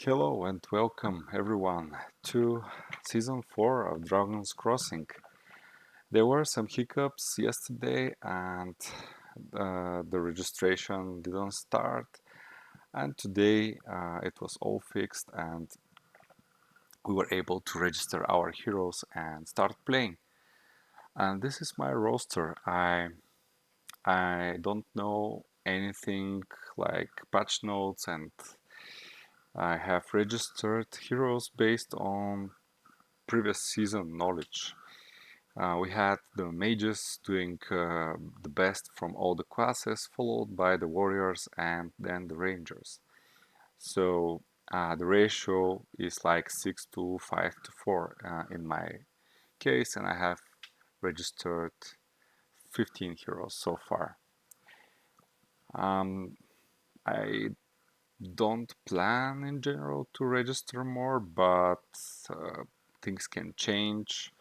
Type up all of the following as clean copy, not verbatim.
Hello and welcome everyone to season 4 of Dragon's Crossing. There were some hiccups yesterday and the registration didn't start, and today it was all fixed and we were able to register our heroes and start playing. And this is my roster. I don't know anything like patch notes, and I have registered heroes based on previous season knowledge. We had the mages doing the best from all the classes, followed by the warriors and then the rangers. So the ratio is like 6 to 5 to 4 in my case, and I have registered 15 heroes so far. I don't plan in general to register more, but things can change.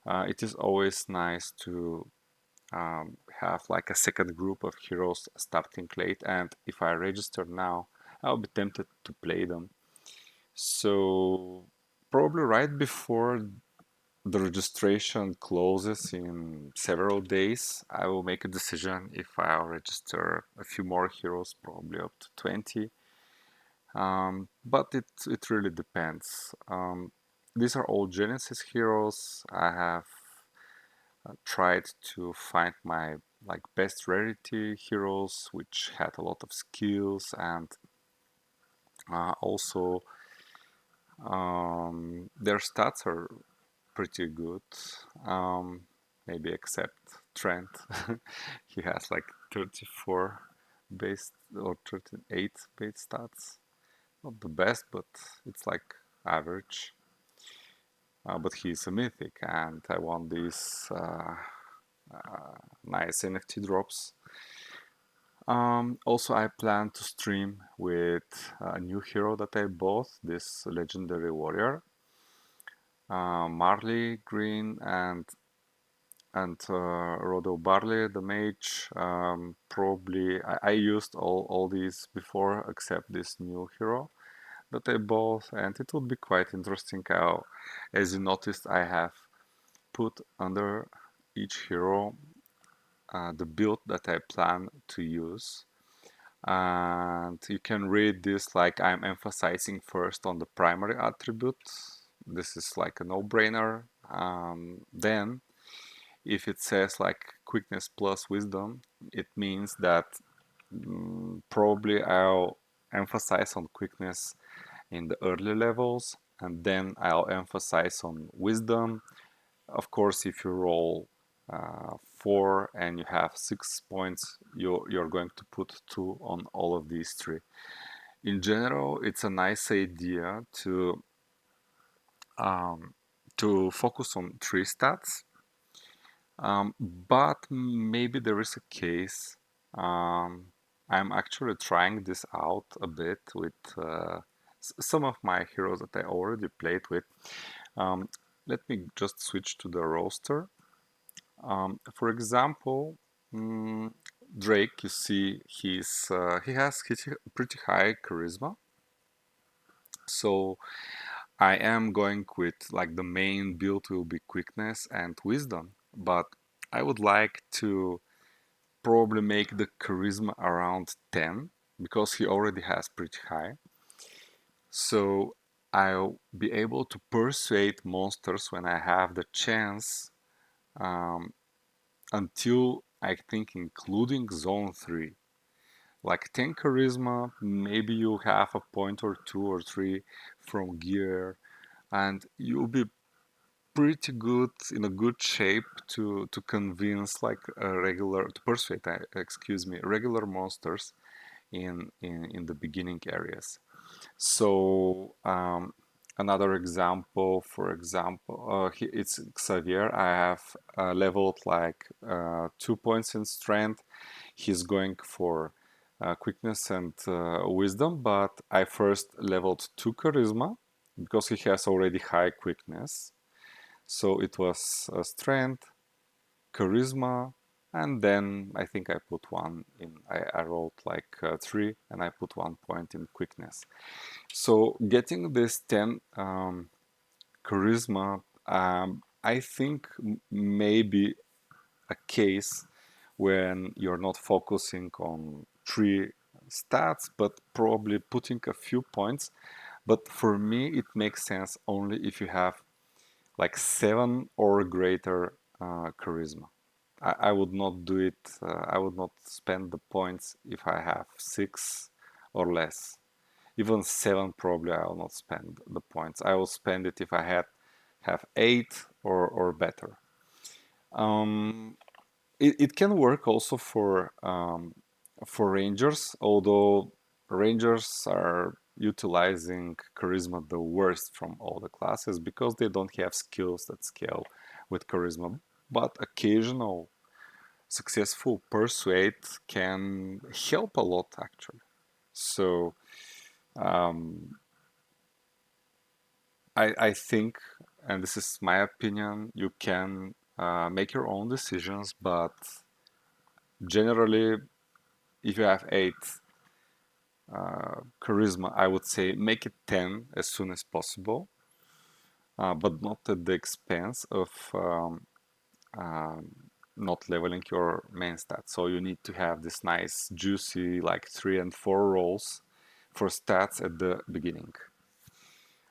It is always nice to have like a second group of heroes starting late, and if I register now, I'll be tempted to play them. So probably right before the registration closes in several days, I will make a decision if I'll register a few more heroes, probably up to 20. But it really depends. These are all Genesis heroes. I have tried to find my like best rarity heroes, which had a lot of skills, and also their stats are pretty good. Maybe except Trent, he has like 34 base or 38 base stats. Not the best, but it's like average. But he's a mythic, and I want these nice NFT drops. Also, I plan to stream with a new hero that I bought, this legendary warrior, Marley Green and Rodo Barley, the mage. Probably I used all these before except this new hero that I bought, and it would be quite interesting how, as you noticed, I have put under each hero the build that I plan to use. And you can read this like I'm emphasizing first on the primary attribute. This is like a no-brainer. Then if it says like quickness plus wisdom, it means that probably I'll emphasize on quickness in the early levels, and then I'll emphasize on wisdom. Of course, if you roll 4 and you have 6 points, you're going to put 2 on all of these 3. In general, it's a nice idea um, to focus on 3 stats, but maybe there is a case. I'm actually trying this out a bit with some of my heroes that I already played with. Um, Let me just switch to the roster. For example, Drake, you see, he has pretty high charisma. So I am going with like the main build will be quickness and wisdom, but I would like to probably make the charisma around 10 because he already has pretty high. So I'll be able to persuade monsters when I have the chance, um, until I think including zone 3. Like 10 charisma, maybe you have a point or 2 or 3 from gear, and you'll be pretty good, in a good shape to convince like a regular, to persuade, excuse me, regular monsters in the beginning areas. So another example, for example, it's Xavier. I have leveled like 2 points in strength. He's going for quickness and wisdom, but I first leveled 2 charisma because he has already high quickness. So it was strength, charisma, And then I think I put one in, I rolled like 3 and I put 1 point in quickness. So getting this 10 charisma, I think maybe a case when you're not focusing on 3 stats, but probably putting a few points. But for me, it makes sense only if you have like 7 or greater charisma. I would not do it, I would not spend the points if I have 6 or less. Even 7 probably I will not spend the points. I will spend it if I have 8 or better. Um, it can work also for rangers, although rangers are utilizing charisma the worst from all the classes because they don't have skills that scale with charisma. But occasional successful persuade can help a lot actually. So um, I think, and this is my opinion, you can make your own decisions, but generally, if you have 8 charisma, I would say make it 10 as soon as possible, but not at the expense of um, not leveling your main stats. So you need to have this nice, juicy, like 3 and 4 rolls for stats at the beginning.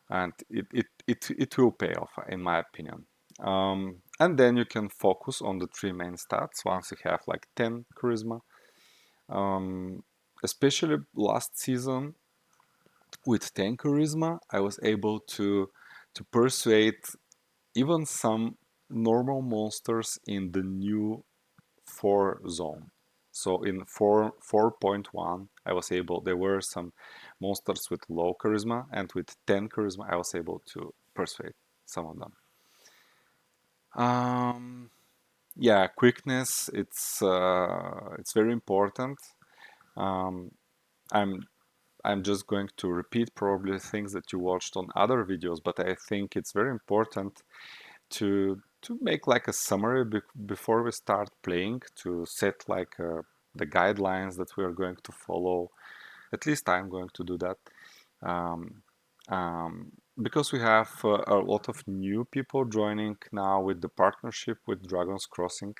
And it will pay off, in my opinion. And then you can focus on the 3 main stats once you have like 10 charisma. Especially last season with 10 charisma, I was able to persuade even some normal monsters in the new 4 zone. So in 4.1, I was able, there were some monsters with low charisma, and with 10 charisma, I was able to persuade some of them. Yeah, quickness, it's very important. Um, I'm I'm just going to repeat probably things that you watched on other videos, but I think it's very important to make like a summary before we start playing, to set like the guidelines that we are going to follow. At least I'm going to do that. Um, because we have a lot of new people joining now with the partnership with Dragons Crossing.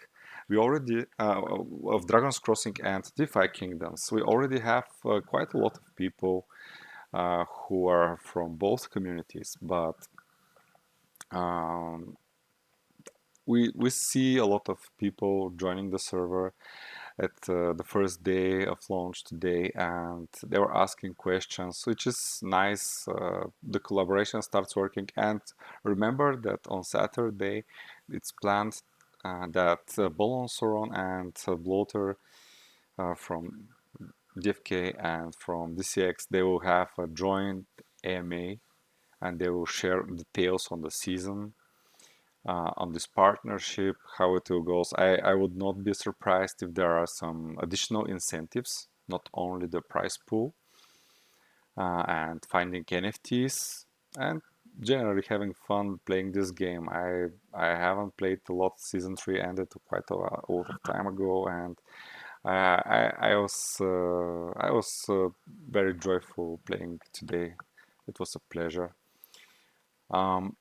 We already, of Dragons Crossing and DeFi Kingdoms, we already have quite a lot of people who are from both communities, but um, we see a lot of people joining the server at the first day of launch today, and they were asking questions, which is nice. The collaboration starts working, and remember that on Saturday it's planned that Bolon Soron and Bloater from DFK and from DCX, they will have a joint AMA, and they will share details on the season, on this partnership, how it will go. I would not be surprised if there are some additional incentives, not only the prize pool and finding NFTs, and generally having fun playing this game. I haven't played a lot. Season 3 ended quite a lot of time ago, and I was very joyful playing today. It was a pleasure. Um,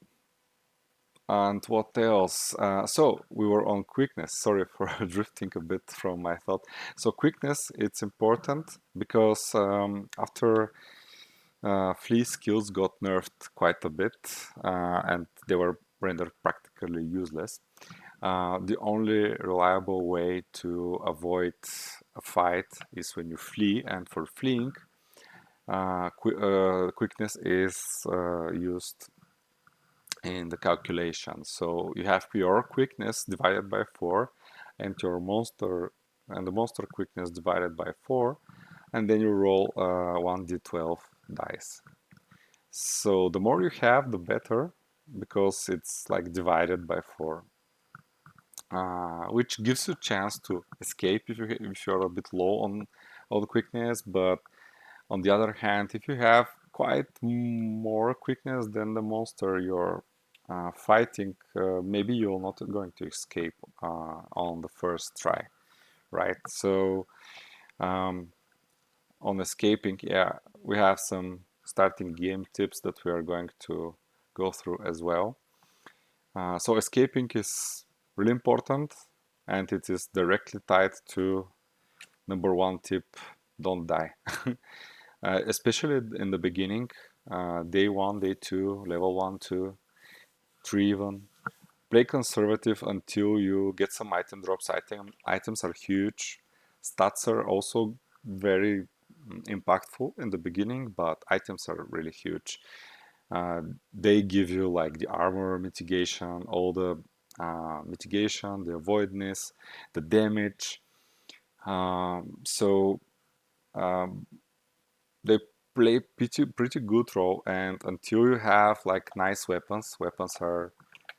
And what else? So we were on quickness. Sorry for drifting a bit from my thought. So quickness, it's important because after flea skills got nerfed quite a bit and they were rendered practically useless. The only reliable way to avoid a fight is when you flee, and for fleeing, quickness is used in the calculation. So you have your quickness divided by 4 and your monster and the monster quickness divided by 4, and then you roll 1d12 dice. So the more you have, the better, because it's like divided by 4, which gives you a chance to escape if you're a bit low on the quickness. But on the other hand, if you have quite more quickness than the monster you're fighting, maybe you're not going to escape on the first try. right? So on escaping, yeah, we have some starting game tips that we are going to go through as well. So escaping is really important, and it is directly tied to number one tip: don't die. Especially in the beginning, day one, day two, level one, two, three even. Play conservative until you get some item drops. Items are huge. Stats are also very impactful in the beginning, but items are really huge. They give you like the armor mitigation, all the mitigation, the avoidness, the damage. So they play pretty good role, and until you have like nice weapons are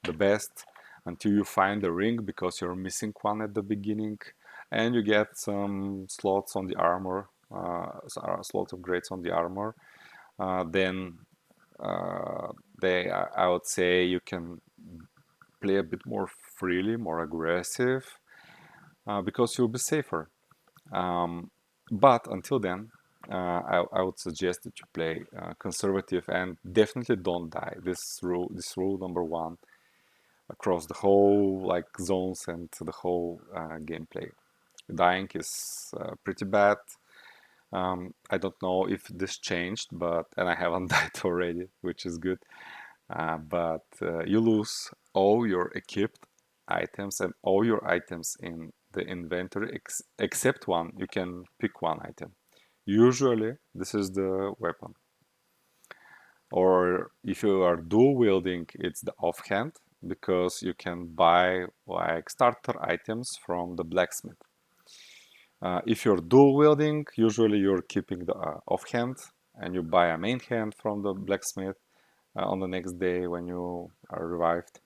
the best. Until you find the ring, because you're missing one at the beginning, and you get some slots on the armor, slots of grades on the armor, then I would say you can play a bit more freely, more aggressive, because you'll be safer. But until then, I would suggest that you play conservative and definitely don't die. This rule number one across the whole like zones and the whole gameplay. Dying is pretty bad. I don't know if this changed, but and I haven't died already, which is good. But you lose all your equipped items and all your items in the inventory except one. You can pick one item. Usually, this is the weapon. Or if you are dual wielding, it's the offhand, because you can buy like starter items from the blacksmith. If you're dual wielding, usually you're keeping the offhand and you buy a main hand from the blacksmith on the next day when you are revived.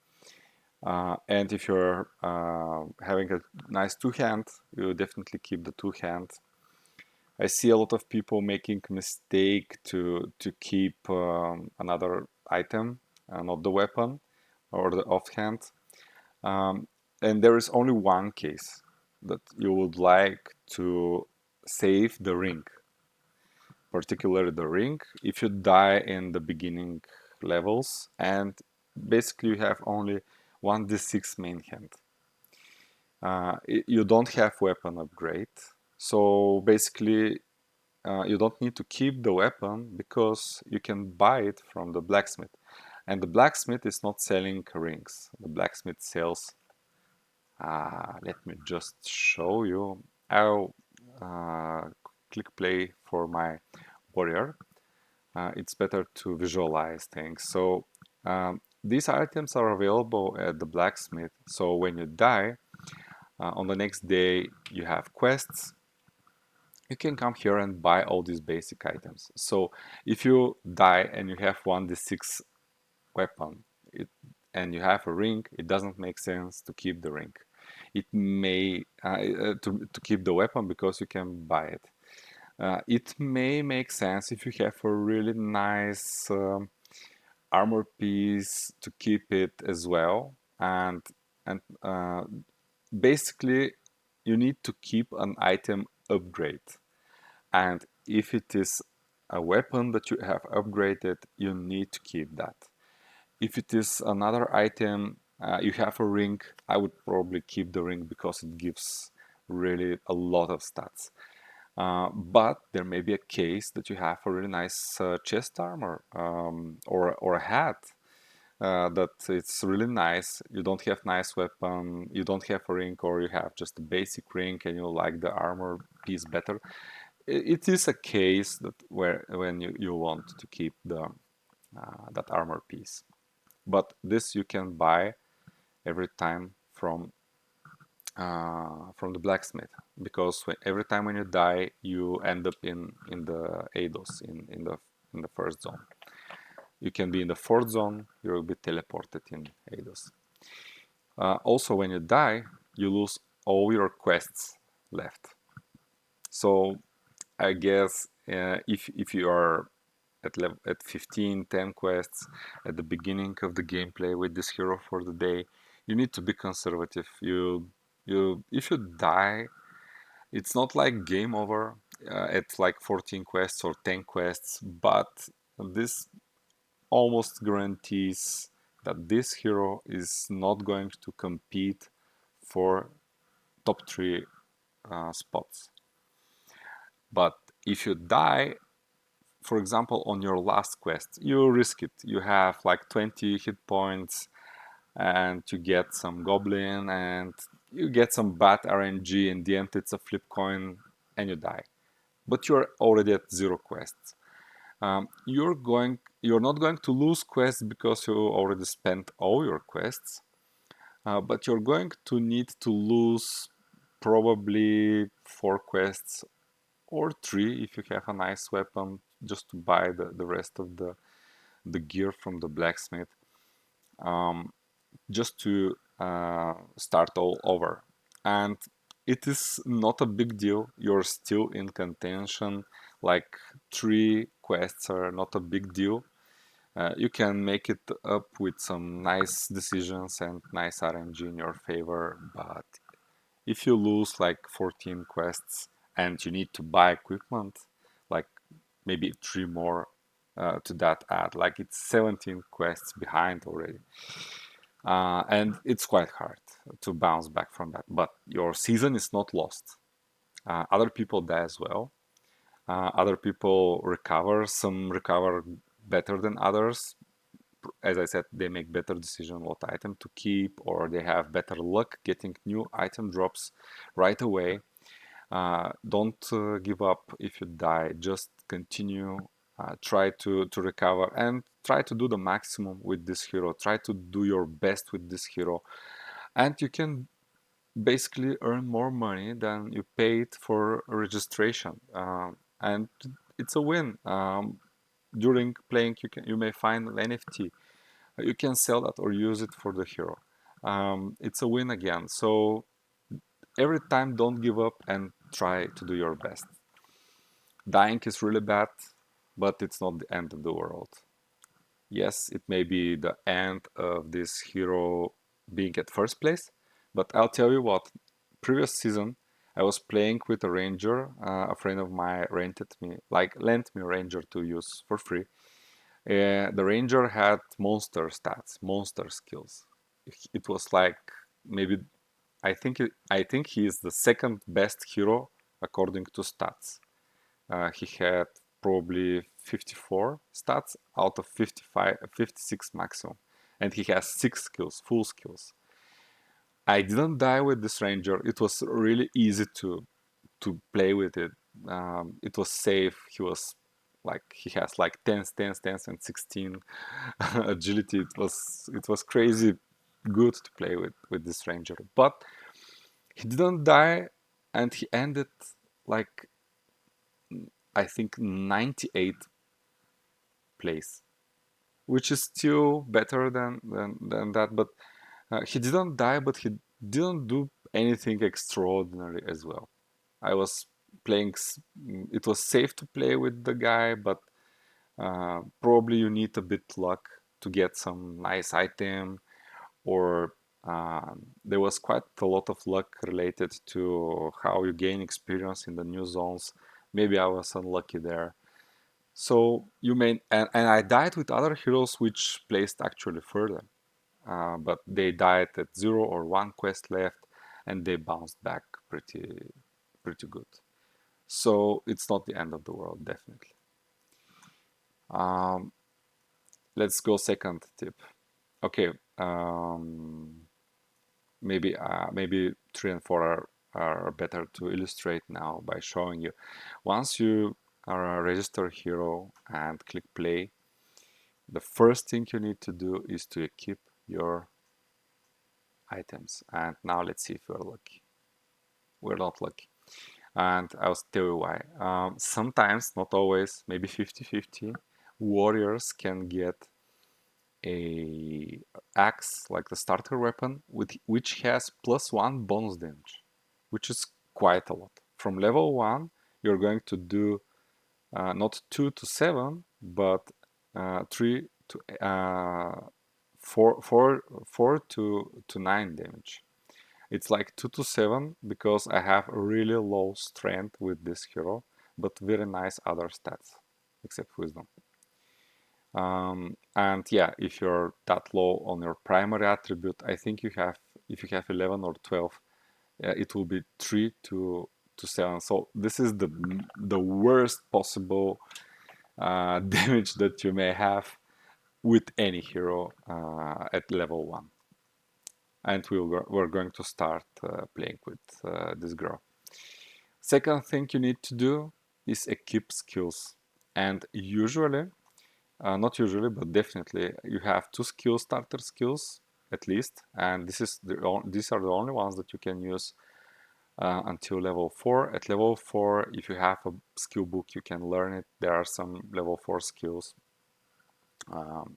And if you're having a nice two-hand, you definitely keep the two-hand. I see a lot of people making mistake to keep another item, not the weapon or the offhand. Um, and there is only one case that you would like to save the ring, particularly the ring. If you die in the beginning levels and basically you have only one D6 main hand. You don't have weapon upgrade, so basically you don't need to keep the weapon because you can buy it from the blacksmith. And the blacksmith is not selling rings. The blacksmith sells, let me just show you. I'll click play for my warrior. It's better to visualize things. So these items are available at the blacksmith. So when you die, on the next day you have quests. You can come here and buy all these basic items. So if you die and you have one D6 weapon and you have a ring, it doesn't make sense to keep the ring. It may to keep the weapon because you can buy it. It may make sense if you have a really nice armor piece to keep it as well, and basically you need to keep an item upgrade. And if it is a weapon that you have upgraded, you need to keep that. If it is another item, you have a ring, I would probably keep the ring because it gives really a lot of stats. But there may be a case that you have a really nice chest armor, or a hat that it's really nice. You don't have nice weapon, you don't have a ring, or you have just a basic ring and you like the armor piece better. It is a case that where when you want to keep the that armor piece. But this you can buy every time from the blacksmith, because every time when you die, you end up in the Eidos, in the first zone. You can be in the fourth zone, you will be teleported in Eidos. Also, when you die, you lose all your quests left. So I guess if you are at 15, 10 quests at the beginning of the gameplay with this hero for the day, you need to be conservative. You if you die, It's not like game over at like 14 quests or 10 quests, but this almost guarantees that this hero is not going to compete for top 3 spots. But if you die, for example, on your last quest, you risk it. You have like 20 hit points and you get some goblin and you get some bad RNG. In the end, it's a flip coin and you die. But you're already at 0 quests. You're not going to lose quests because you already spent all your quests, but you're going to need to lose probably 4 quests or 3 if you have a nice weapon just to buy the rest of the gear from the blacksmith, just to start all over. And it is not a big deal. You're still in contention. Like 3 quests are not a big deal. You can make it up with some nice decisions and nice RNG in your favor, but if you lose like 14 quests and you need to buy equipment, like maybe 3 more to that add, like it's 17 quests behind already. And it's quite hard to bounce back from that, but your season is not lost. Other people die as well. Other people recover. Some recover better than others. As I said, they make better decision what item to keep, or they have better luck getting new item drops right away. Don't give up if you die. Just continue. Try to recover and try to do the maximum with this hero. Try to do your best with this hero, and you can basically earn more money than you paid for registration. And it's a win. During playing, you may find an NFT. You can sell that or use it for the hero. It's a win again. So every time, don't give up and try to do your best. Dying is really bad, but it's not the end of the world. Yes, it may be the end of this hero being at first place, but I'll tell you what, previous season I was playing with a ranger. A friend of mine lent me a ranger to use for free. The ranger had monster stats, monster skills. It was like maybe I think he is the second best hero according to stats. He had probably 54 stats out of 56 maximum, and he has 6 skills, full skills. I didn't die with this ranger. It was really easy to play with it. It was safe. He has like 10, 10, 10, and 16 agility. It was crazy good to play with this ranger. But he didn't die, and he ended like I think 98th place, which is still better than that. But he didn't die, but he didn't do anything extraordinary as well. I was playing. It was safe to play with the guy, but probably you need a bit luck to get some nice item, or there was quite a lot of luck related to how you gain experience in the new zones. Maybe I was unlucky there. So you may, and I died with other heroes which placed actually further, but they died at 0 or 1 quest left, and they bounced back pretty good. So it's not the end of the world, definitely. Um, let's go second tip. Okay, maybe 3 and 4 are better to illustrate now by showing you. Once you are a registered hero and click play, the first thing you need to do is to equip your items. And now let's see if we're lucky. We're not lucky. And I'll tell you why. Sometimes, not always, maybe 50-50, warriors can get a axe, like the starter weapon, which has +1 bonus damage, which is quite a lot. From level 1, you're going to do not 2 to 7, but 3 to 4 to 9 damage. It's like 2 to 7 because I have a really low strength with this hero, but very nice other stats, except wisdom. And yeah, if you're that low on your primary attribute, I think you have, if you have 11 or 12, it will be 3 to 7. So this is the worst possible damage that you may have with any hero at level 1. And we're going to start playing with this girl. Second thing you need to do is equip skills. And usually, not usually, but definitely, you have 2 starter skills at least, and these are the only ones that you can use until level 4. At level 4, if you have a skill book, you can learn it. There are some level 4 skills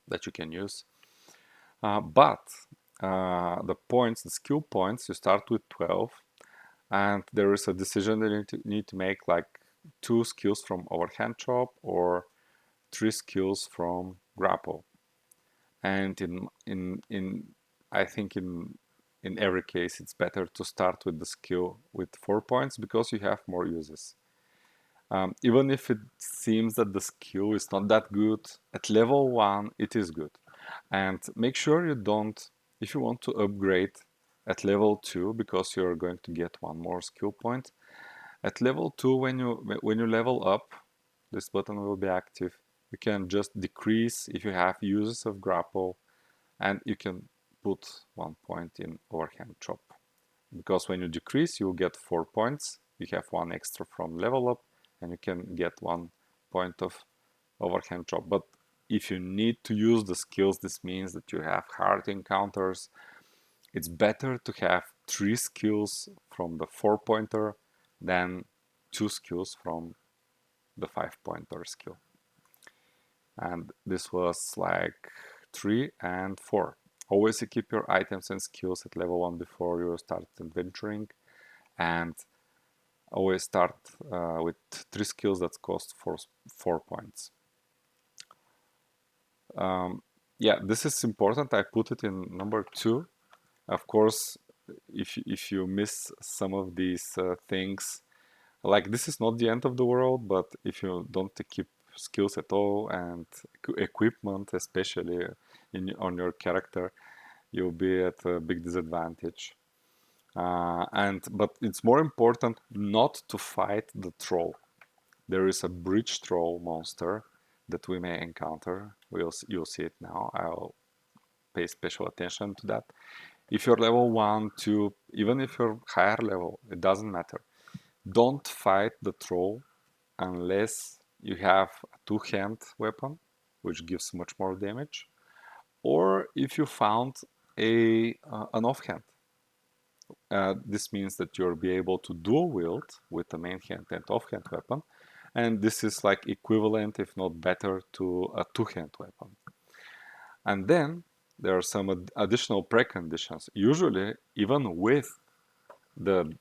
that you can use. But the skill points, you start with 12, and there is a decision that you need to make, like 2 skills from overhand chop or 3 skills from grapple. And I think in every case it's better to start with the skill with 4 points because you have more uses. Even if it seems that the skill is not that good, at level 1 it is good. And make sure you don't, if you want to upgrade at level 2, because you're going to get 1 more skill point, at level 2 when you level up, this button will be active. You can just decrease if you have uses of grapple, and you can put 1 point in overhand chop. Because when you decrease, you'll get 4 points. You have 1 extra from level up, and you can get 1 point of overhand chop. But if you need to use the skills, this means that you have hard encounters. It's better to have 3 skills from the 4-pointer than 2 skills from the 5-pointer skill. And this was like 3 and 4. Always equip your items and skills at level 1 before you start adventuring, and always start with 3 skills that cost 4 points. Yeah, this is important. I put it in number 2. Of course, if you miss some of these things, like this is not the end of the world, but if you don't equip skills at all and equipment, especially on your character, you'll be at a big disadvantage. But it's more important not to fight the troll. There is a bridge troll monster that we may encounter. You'll see it now. I'll pay special attention to that. If you're level 1, 2, even if you're higher level, it doesn't matter. Don't fight the troll unless you have a 2-hand weapon, which gives much more damage, or if you found an offhand. This means that you'll be able to dual wield with the main hand and offhand weapon, and this is like equivalent, if not better, to a 2-hand weapon. And then there are some additional preconditions. Usually, even with the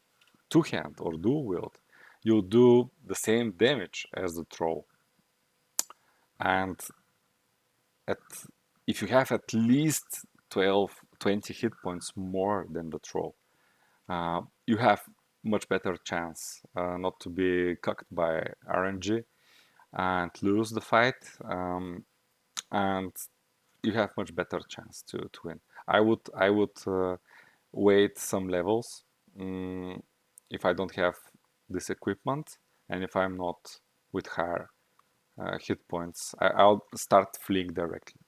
2-hand or dual wield, you'll do the same damage as the troll. And if you have at least 20 hit points more than the troll, you have much better chance not to be cucked by RNG and lose the fight, and you have much better chance to win. I would wait some levels if I don't have this equipment, and if I'm not with higher hit points, I'll start fleeing directly.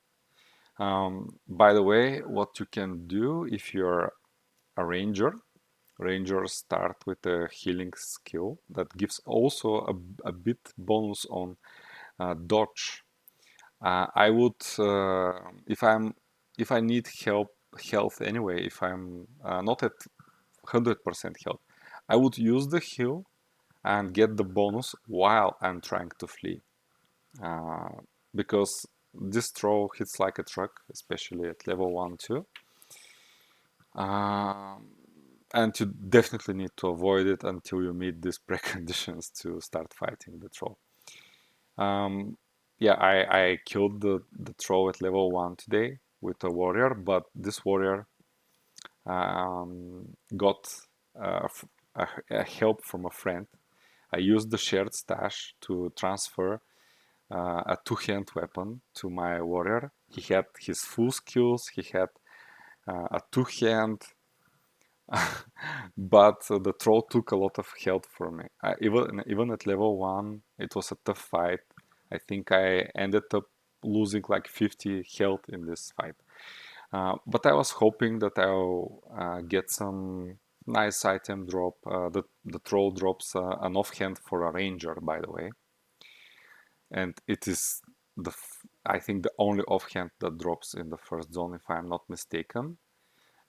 By the way, what you can do if you're a ranger, rangers start with a healing skill that gives also a bit bonus on dodge. I would, if I need health anyway, if I'm not at 100% health, I would use the heal and get the bonus while I'm trying to flee. Because this troll hits like a truck, especially at level 1, 2. And you definitely need to avoid it until you meet these preconditions to start fighting the troll. Yeah, I killed the troll at level 1 today with a warrior, but this warrior got a help from a friend. I used the shared stash to transfer a two-hand weapon to my warrior. He had his full skills, he had a two-hand, but the troll took a lot of health from me. Even at level 1, it was a tough fight. I think I ended up losing like 50 health in this fight. But I was hoping that I'll get some nice item drop. The troll drops an offhand for a ranger, by the way. And it is I think the only offhand that drops in the first zone, if I'm not mistaken.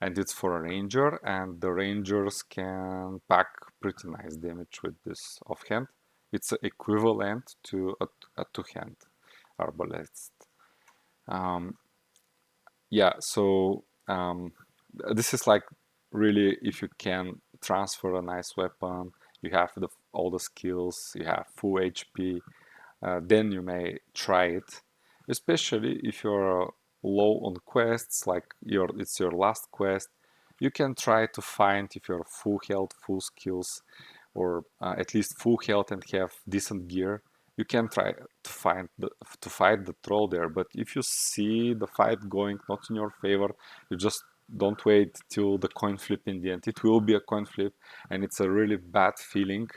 And it's for a ranger, and the rangers can pack pretty nice damage with this offhand. It's equivalent to a two-hand arbalest. Yeah, so this is like really, if you can transfer a nice weapon, you have all the skills, you have full HP, then you may try it, especially if you're low on quests, like it's your last quest. You can try to find if you're full health, full skills, or at least full health and have decent gear. You can try to fight the troll there, but if you see the fight going not in your favor, you just don't wait till the coin flip in the end. It will be a coin flip, and it's a really bad feeling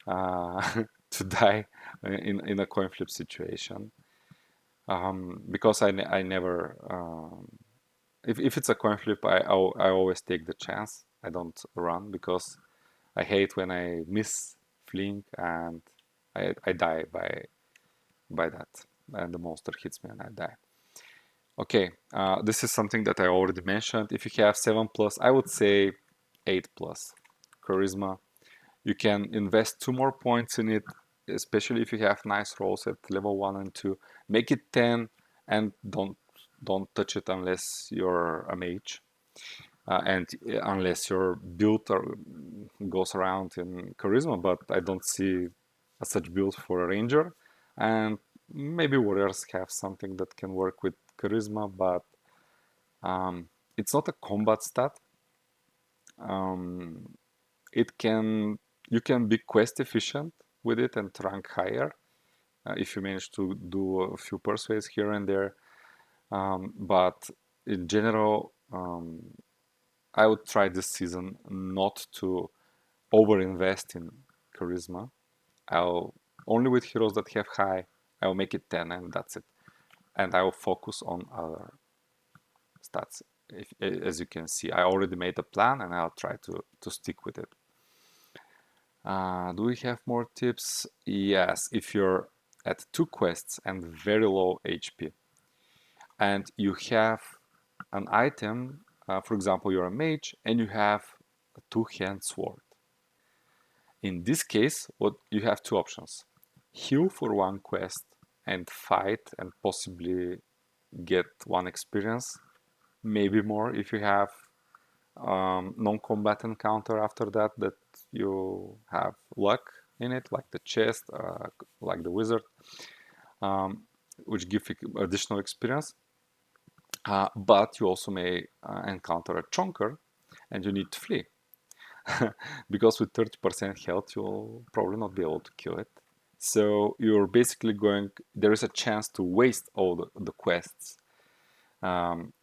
to die in a coin flip situation. Because I never if it's a coin flip, I always take the chance. I don't run because I hate when I miss fleeing and I die by that, and the monster hits me and I die. Okay, this is something that I already mentioned. If you have 7 plus, I would say 8 plus charisma. You can invest 2 more points in it, especially if you have nice rolls at level 1 and 2. Make it 10 and don't touch it unless you're a mage. And unless your build goes around in charisma, but I don't see such build for a ranger. And maybe warriors have something that can work with charisma, but it's not a combat stat. It can You can be quest efficient with it and rank higher if you manage to do a few persuades here and there. But in general, I would try this season not to overinvest in charisma. I'll only with heroes that have high, I'll make it 10 and that's it. And I will focus on other stats. As you can see, I already made a plan and I'll try to stick with it. Do we have more tips? Yes, if you're at 2 quests and very low HP and you have an item, for example, you're a mage and you have a two-hand sword. In this case, what you have 2 options. Heal for 1 quest and fight and possibly get 1 experience, maybe more if you have non-combat encounter after that you have luck in it, like the chest, like the wizard, which give additional experience. But you also may encounter a chonker and you need to flee. Because with 30% health, you'll probably not be able to kill it. So you're basically there is a chance to waste all the quests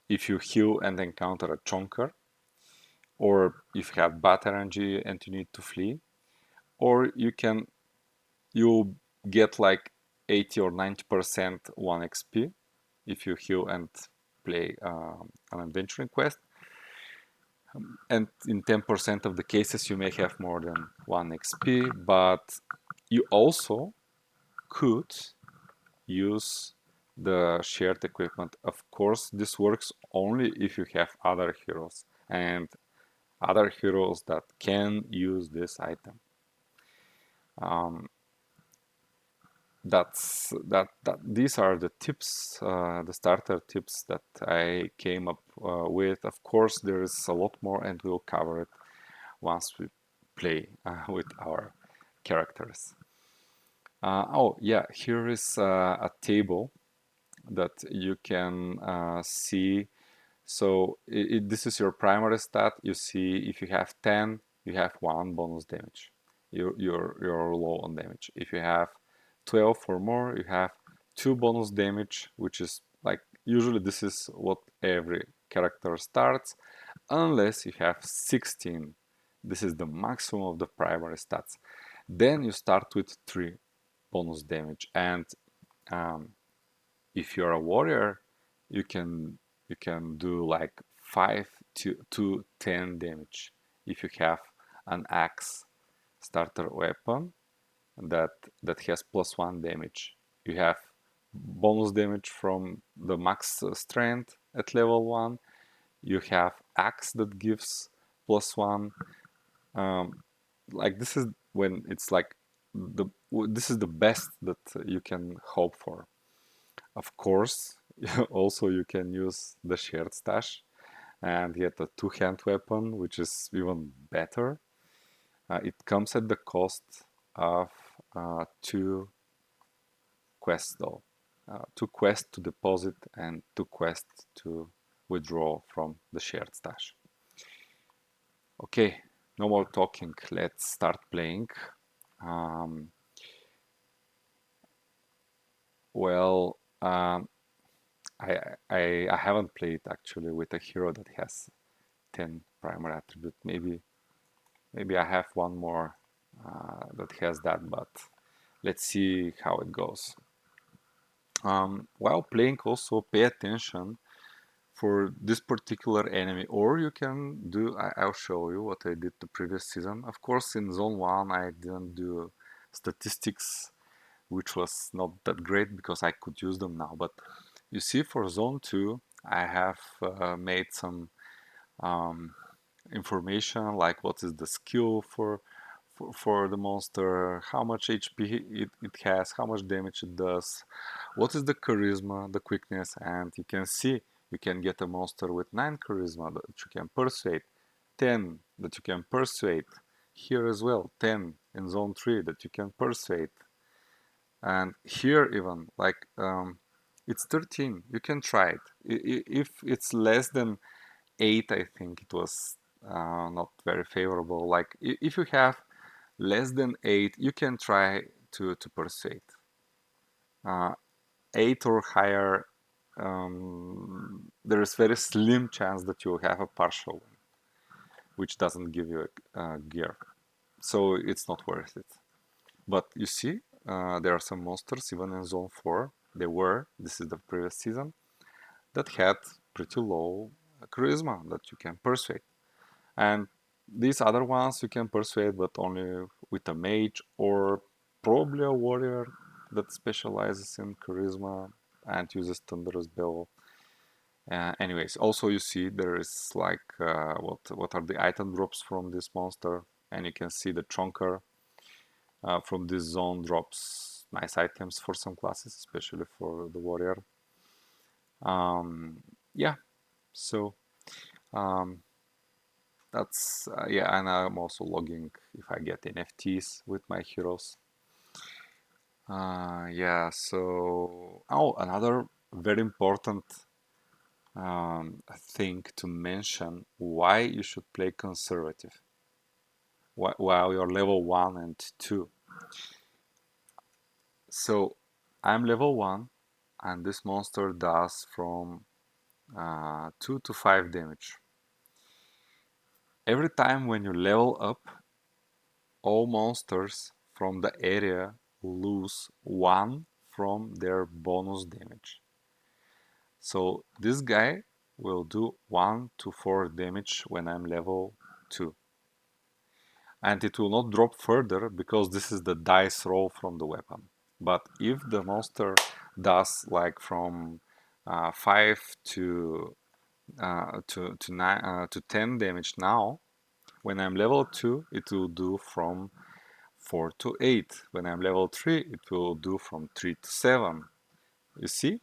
if you heal and encounter a chonker, or if you have bad RNG and you need to flee, or you'll get like 80 or 90% 1 XP if you heal and play an adventuring quest. And in 10% of the cases, you may have more than 1 XP, but you also could use the shared equipment. Of course, this works only if you have other heroes and other heroes that can use this item. These are the tips, the starter tips that I came up with. Of course, there is a lot more, and we'll cover it once we play with our characters. Oh yeah, here is a table that you can see So this is your primary stat. You see, if you have 10, you have 1 bonus damage. You're low on damage. If you have 12 or more, you have 2 bonus damage, which is like, usually this is what every character starts, unless you have 16. This is the maximum of the primary stats. Then you start with 3 bonus damage, and um, if you're a warrior, you can do like 5 to 10 damage if you have an axe starter weapon that has +1 damage. You have bonus damage from the max strength at level 1. You have axe that gives +1. Like, this is when it's like this is the best that you can hope for. Of course, also you can use the shared stash and get a two-hand weapon, which is even better. It comes at the cost of 2 quests though. 2 quests to deposit and 2 quests to withdraw from the shared stash. Okay, no more talking. Let's start playing. Um, well, I haven't played actually with a hero that has 10 primary attribute. Maybe I have one more that has that, but let's see how it goes. While playing, also pay attention for this particular enemy, or you can do, I'll show you what I did the previous season. Of course, in zone 1 I didn't do statistics, which was not that great because I could use them now, but you see, for zone 2 I have made some information, like what is the skill for the monster, how much HP it has, how much damage it does, what is the charisma, the quickness, and you can see you can get a monster with 9 charisma that you can persuade, 10 that you can persuade, here as well, 10 in zone 3 that you can persuade, and here even, like, it's 13, you can try it. If it's less than 8, I think it was not very favorable. Like, if you have less than 8, you can try to persuade. 8 or higher, there is very slim chance that you will have a partial one, which doesn't give you a gear. So it's not worth it. But you see, there are some monsters, even in Zone 4, this is the previous season, that had pretty low charisma that you can persuade. And these other ones you can persuade, but only with a mage or probably a warrior that specializes in charisma and uses Thunderous Bellow. Anyways, also you see there is like what are the item drops from this monster, and you can see the chonker from this zone drops nice items for some classes, especially for the warrior. Yeah, so that's yeah, and I'm also logging if I get NFTs with my heroes. Yeah, so another very important thing to mention, why you should play conservative while you're level 1 and 2. So I'm level 1 and this monster does from 2 to 5 damage. Every time when you level up, all monsters from the area lose 1 from their bonus damage. So this guy will do 1 to 4 damage when I'm level 2. And it will not drop further because this is the dice roll from the weapon. But if the monster does like from 5 to 10 damage now, when I'm level 2, it will do from 4 to 8. When I'm level 3, it will do from 3 to 7. You see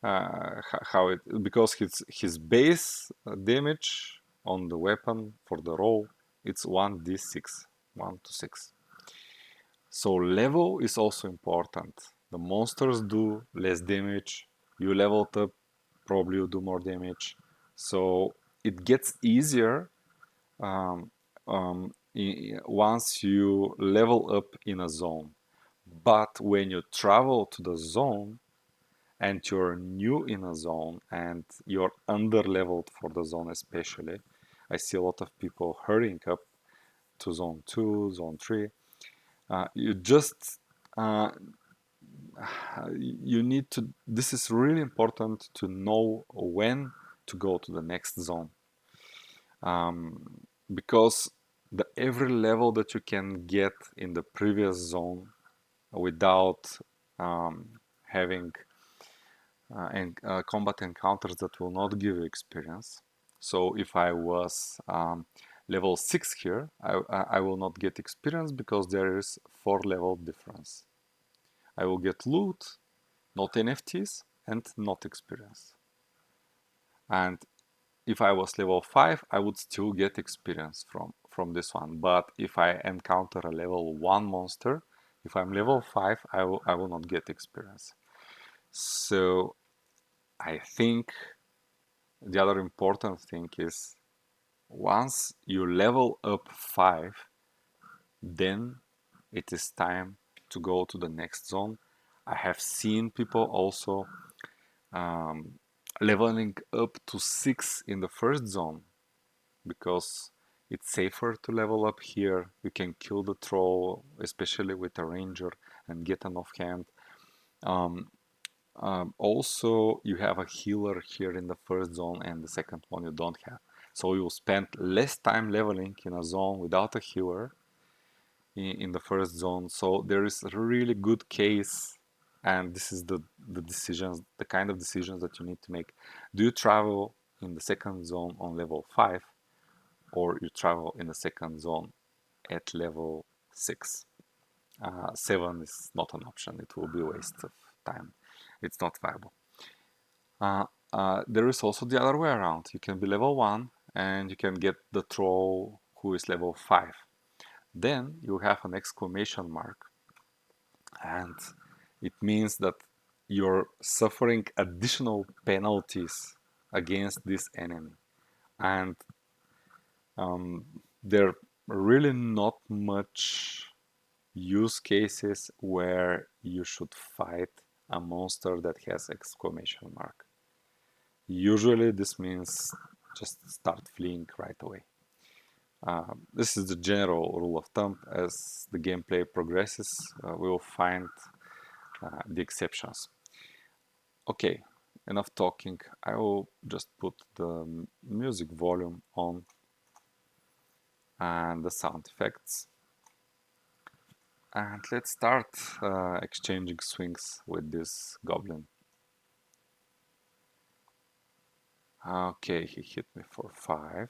how it, because his base damage on the weapon for the roll, it's 1d6, 1 to 6. So level is also important. The monsters do less damage. You leveled up, probably you do more damage. So it gets easier once you level up in a zone. But when you travel to the zone and you're new in a zone and you're under leveled for the zone, especially, I see a lot of people hurrying up to zone 2, zone 3. You just you need to, this is really important to know when to go to the next zone, because the every level that you can get in the previous zone without having combat encounters that will not give you experience. So if I was level 6 here, I will not get experience because there is 4 level difference. I will get loot, not NFTs, and not experience. And if I was level 5, I would still get experience from this one. But if I encounter a level 1 monster, if I'm level 5, I will not get experience. So I think the other important thing is once you level up 5, then it is time to go to the next zone. I have seen people also um, leveling up to 6 in the first zone because it's safer to level up here. You can kill the troll, especially with a ranger, and get an offhand. Um, Also, you have a healer here in the first zone, and the second one you don't have. So you will spend less time leveling in a zone without a healer in the first zone. So there is a really good case, and this is the decisions, the kind of decisions that you need to make. Do you travel in the second zone on level 5, or you travel in the second zone at level 6? 7 is not an option. It will be a waste of time. It's not viable. There is also the other way around. You can be level 1 and you can get the troll who is level 5. Then you have an exclamation mark, and it means that you're suffering additional penalties against this enemy. And there are really not much use cases where you should fight a monster that has exclamation mark. Usually this means just start fleeing right away. This is the general rule of thumb. As the gameplay progresses, we will find the exceptions. Okay, enough talking. I will just put the music volume on and the sound effects. And let's start exchanging swings with this goblin. Okay, he hit me for 5,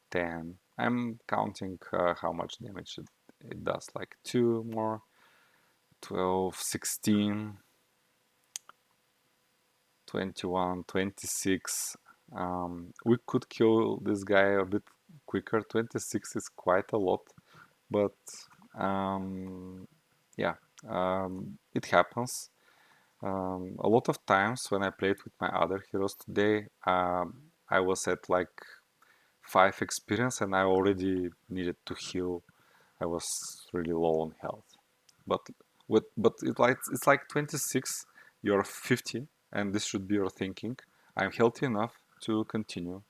10. I'm counting how much damage it does, like 2 more, 12, 16, 21, 26. We could kill this guy a bit quicker. 26 is quite a lot, but yeah, it happens. A lot of times when I played with my other heroes today, I was at like 5 experience and I already needed to heal. I was really low on health. But it's like 26, you're 50, and this should be your thinking. I'm healthy enough to continue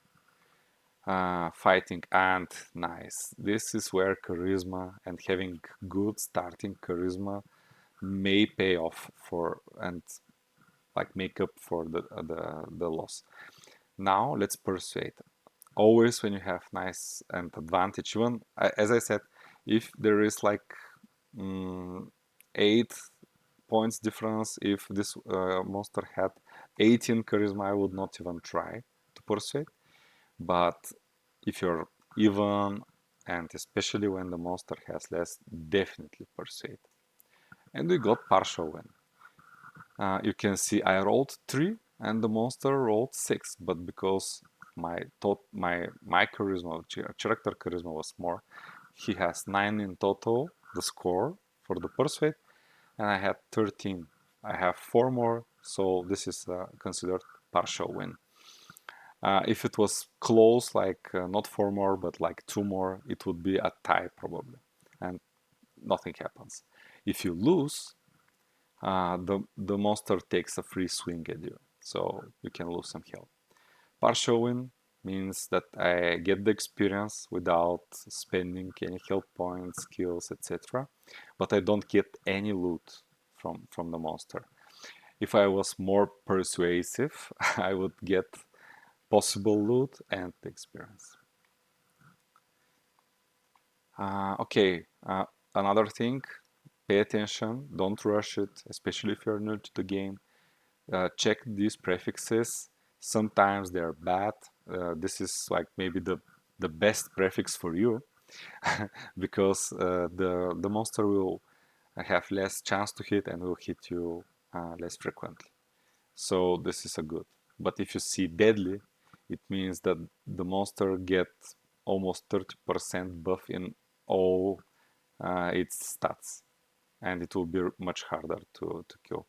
fighting, and nice. This is where charisma and having good starting charisma may pay off for and like make up for the loss. Now let's persuade. Always when you have nice and advantage, even as I said, if there is like 8 points difference, if this monster had 18 charisma, I would not even try to persuade. But if you're even, and especially when the monster has less, definitely persuade. And we got partial win. You can see I rolled 3 and the monster rolled 6, but because my charisma, character charisma was more, he has 9 in total, the score for the persuade, and I had 13. I have 4 more, so this is considered partial win. If it was close, like not 4 more, but like 2 more, it would be a tie probably, and nothing happens. If you lose, the monster takes a free swing at you, so you can lose some health. Partial win means that I get the experience without spending any health points, skills, etc. But I don't get any loot from the monster. If I was more persuasive, I would get possible loot and the experience. Okay, another thing, pay attention, don't rush it, especially if you're new to the game. Check these prefixes. Sometimes they're bad. This is like maybe the best prefix for you because the monster will have less chance to hit and will hit you less frequently. So this is a good. But if you see deadly, it means that the monster gets almost 30% buff in all its stats, and it will be much harder to kill.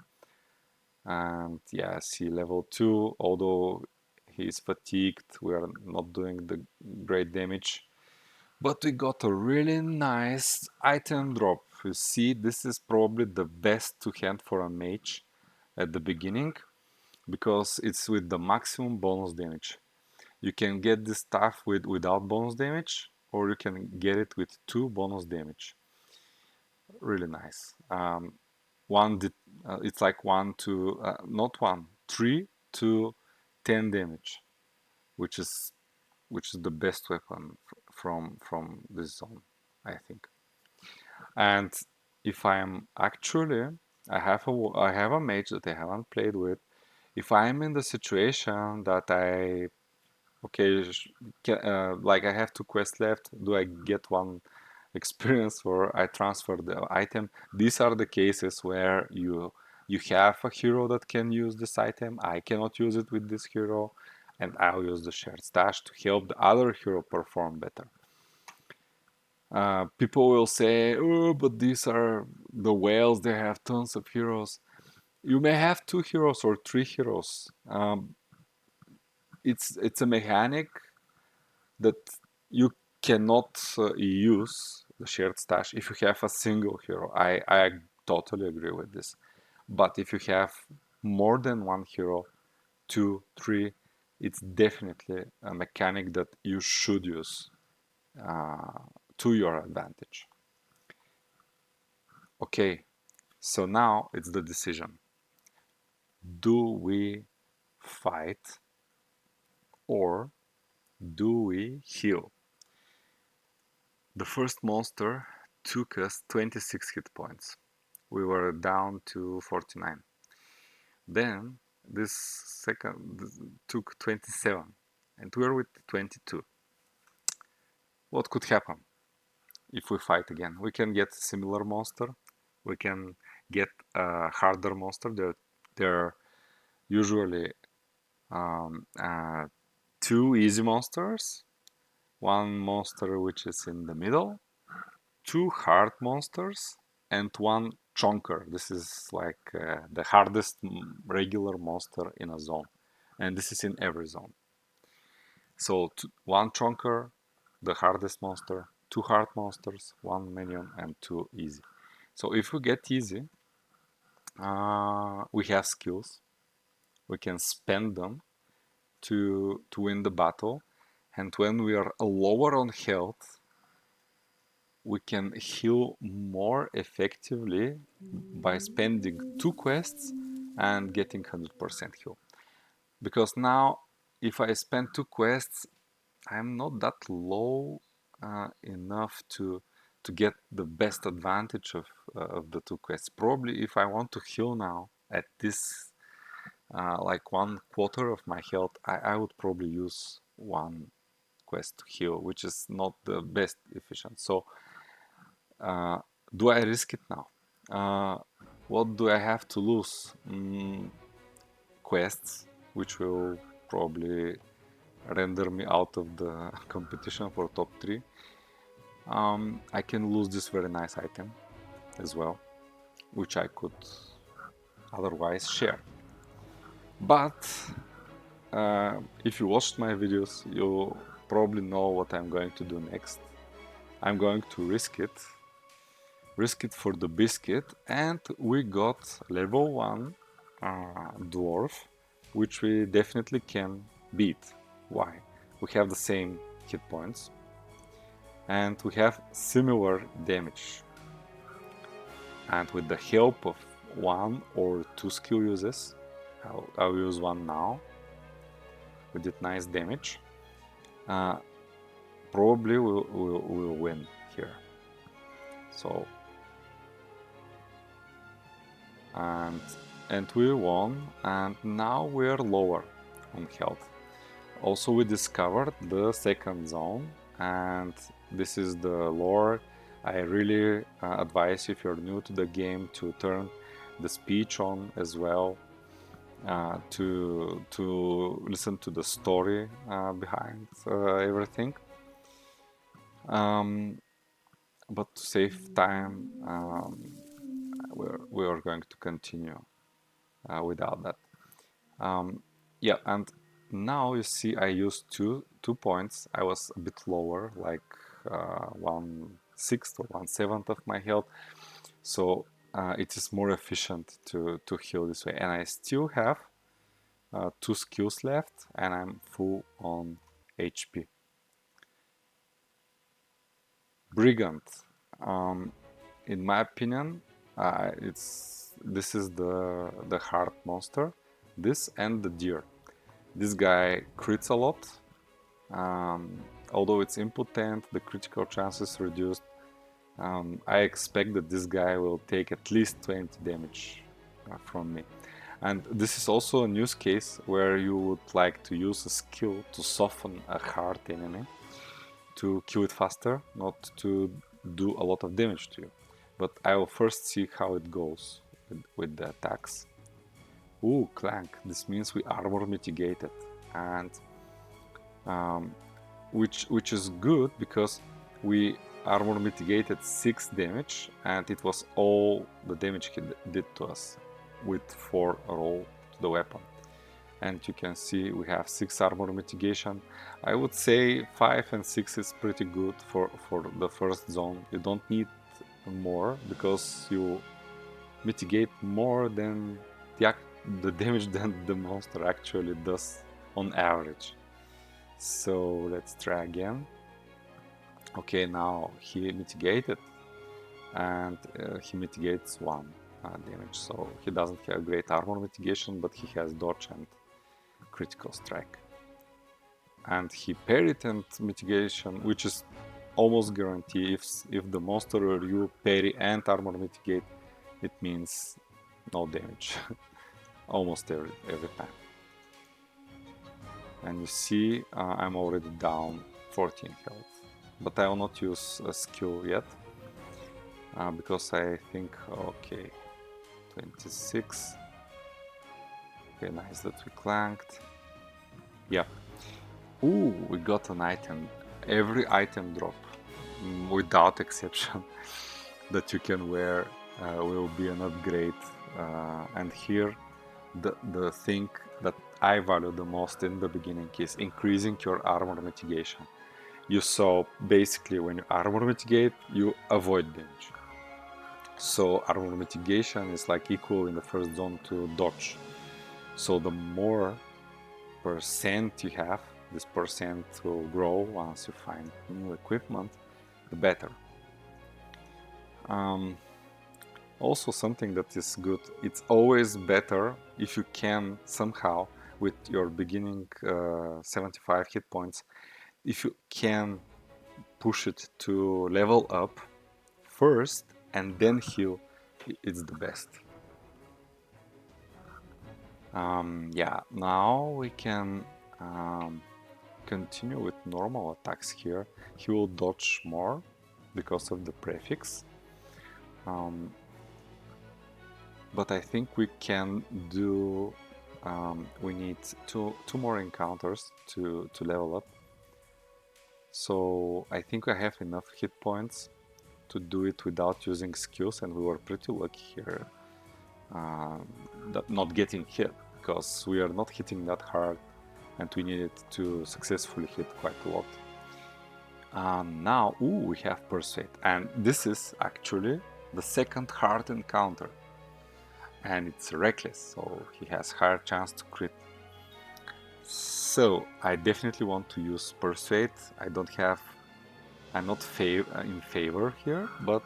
And yeah, see level 2, although he's fatigued, we are not doing the great damage. But we got a really nice item drop. You see, this is probably the best to hand for a mage at the beginning, because it's with the maximum bonus damage. You can get this stuff without bonus damage, or you can get it with 2 bonus damage. Really nice. It's like 1 to not 1, 3 to 10 damage, which is the best weapon from this zone, I think. And if I'm actually, I have a mage that I haven't played with. If I'm in the situation that okay, like I have 2 quests left, do I get 1 experience or I transfer the item? These are the cases where you have a hero that can use this item. I cannot use it with this hero, and I'll use the shared stash to help the other hero perform better. People will say, oh, but these are the whales, they have tons of heroes. You may have 2 heroes or 3 heroes. It's a mechanic that you cannot use the shared stash if you have a single hero. I totally agree with this. But if you have more than 1 hero, 2, 3, it's definitely a mechanic that you should use to your advantage. Okay, so now it's the decision. Do we fight or do we heal? The first monster took us 26 hit points. We were down to 49. Then this second took 27 and we were with 22. What could happen if we fight again? We can get similar monster. We can get a harder monster. They're usually 2 easy monsters, 1 monster which is in the middle, 2 hard monsters, and 1 chonker. This is like the hardest regular monster in a zone, and this is in every zone. So 1 chonker, the hardest monster, 2 hard monsters, 1 minion, and 2 easy. So if we get easy, we have skills. We can spend them to win the battle, and when we are lower on health, we can heal more effectively by spending 2 quests and getting 100% heal. Because now, if I spend 2 quests, I'm not that low enough to get the best advantage of the 2 quests. Probably if I want to heal now at this like 1/4 of my health, I would probably use 1 quest to heal, which is not the best efficient. So do I risk it now? What do I have to lose? Quests, which will probably render me out of the competition for top 3. I can lose this very nice item as well, which I could otherwise share. But if you watched my videos, you probably know what I'm going to do next. I'm going to risk it for the biscuit, and we got level 1 dwarf, which we definitely can beat. Why? We have the same hit points, and we have similar damage. And with the help of 1 or 2 skill uses, I'll use one now. We did nice damage. Probably we'll win here. So and we won, and now we're lower on health. Also, we discovered the second zone, and this is the lore. I really advise, if you're new to the game, to turn the speech on as well, to listen to the story behind everything. But to save time, we are going to continue without that. Yeah, and now you see I used two points. I was a bit lower, like 1/6 or 1/7 of my health, so it is more efficient to heal this way. And I still have 2 skills left, and I'm full on HP. Brigand, in my opinion, this is the hard monster. This and the deer. This guy crits a lot. Although it's impotent, the critical chance is reduced. I expect that this guy will take at least 20 damage from me. And this is also a use case where you would like to use a skill to soften a hard enemy, to kill it faster, not to do a lot of damage to you. But I will first see how it goes with the attacks. Ooh, clank. This means we armor mitigated, and which is good because we armor mitigated 6 damage, and it was all the damage he did to us with 4 roll to the weapon. And you can see we have 6 armor mitigation. I would say 5 and 6 is pretty good for the first zone. You don't need more because you mitigate more than the damage than the monster actually does on average. So let's try again. Okay, now he mitigated, and he mitigates 1 damage, so he doesn't have great armor mitigation, but he has dodge and critical strike. And he parried and mitigation, which is almost guarantee. If the monster or you parry and armor mitigate, it means no damage almost every time. And you see I'm already down 14 health, but I will not use a skill yet because I think, okay, 26. Okay, nice that we clanked. Yeah. Ooh, we got an item. Every item drop, without exception, that you can wear will be an upgrade. And here, the thing that I value the most in the beginning is increasing your armor mitigation. You saw basically when you armor mitigate, you avoid damage. So armor mitigation is like equal in the first zone to dodge. So the more percent you have, this percent will grow once you find new equipment, the better. Also, something that is good, it's always better if you can somehow, with your beginning 75 hit points, if you can push it to level up first and then heal, it's the best. Yeah, now we can continue with normal attacks here. He will dodge more because of the prefix. But I think we can do... we need two more encounters to level up. So I think I have enough hit points to do it without using skills, and we were pretty lucky here not getting hit, because we are not hitting that hard and we needed to successfully hit quite a lot. Now, we have Persuade, and this is actually the second hard encounter, and it's Reckless, so he has higher chance to crit. So I definitely want to use Persuade. I'm not in favor here, but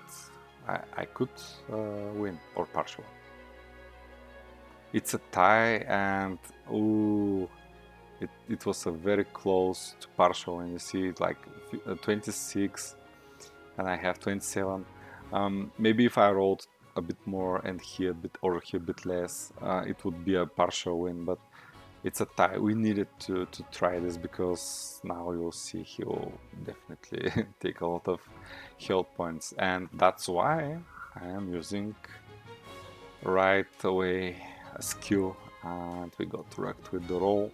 I could win, or partial. It's a tie, and ooh, it was a very close to partial, and you see like 26 and I have 27. Maybe if I rolled a bit more and he a bit less, it would be a partial win, but it's a tie. We needed to try this because now you'll see he will definitely take a lot of health points, and that's why I am using right away a skill, and we got wrecked with the roll.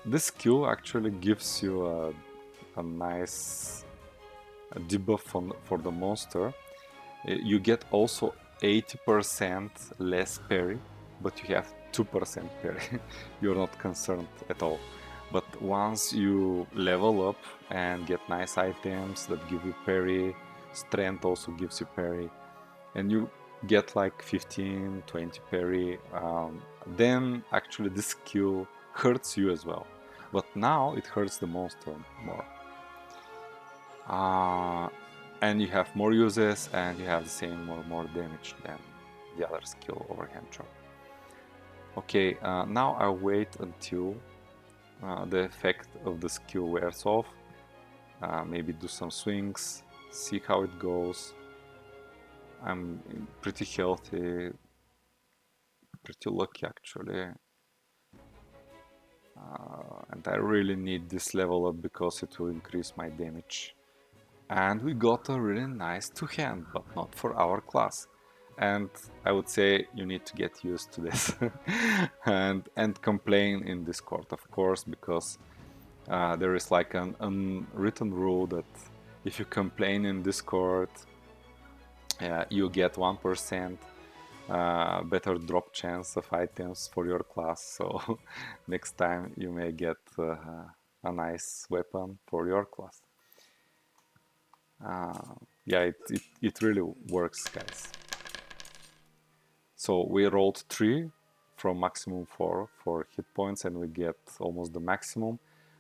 This skill actually gives you a nice debuff for the monster. You get also 80% less parry, but you have 2% parry. You're not concerned at all. But once you level up and get nice items that give you parry, strength also gives you parry, and you get like 15-20 parry, then actually this skill hurts you as well. But now it hurts the monster more. And you have more uses, and you have the same or more damage than the other skill, Overhand Chop. Okay, now I'll wait until the effect of the skill wears off. Maybe do some swings, see how it goes. I'm pretty healthy, pretty lucky actually. And I really need this level up because it will increase my damage. And we got a really nice two-hand, but not for our class. And I would say you need to get used to this and complain in Discord, of course, because there is like an unwritten rule that if you complain in Discord, you get 1% better drop chance of items for your class. So next time you may get a nice weapon for your class. Yeah, it really works, guys. So we rolled 3 from maximum 4 for hit points, and we get almost the maximum,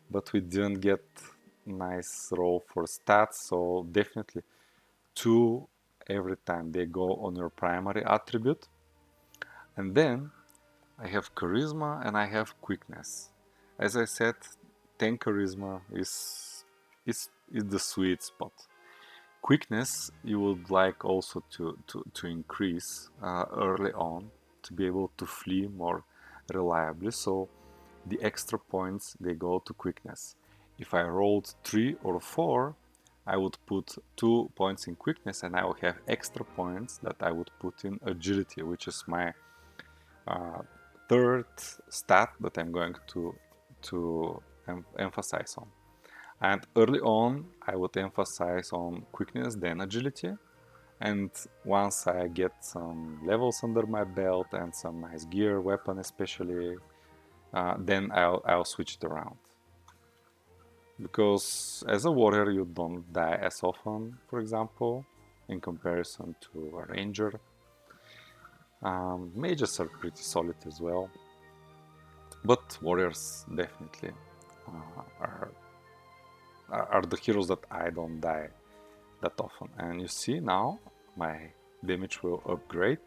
but we didn't get nice roll for stats, so definitely 2 every time they go on your primary attribute. And then I have charisma and I have quickness. As I said, 10 charisma is the sweet spot. Quickness you would like also to increase early on to be able to flee more reliably, so the extra points they go to quickness. If I rolled 3 or 4, I would put 2 points in quickness, and I will have extra points that I would put in agility, which is my third stat that I'm going to emphasize on. And early on, I would emphasize on quickness, then agility. And once I get some levels under my belt and some nice gear, weapon especially, then I'll switch it around. Because as a warrior, you don't die as often, for example, in comparison to a ranger. Mages are pretty solid as well. But warriors definitely are the heroes that I don't die that often. And you see now my damage will upgrade.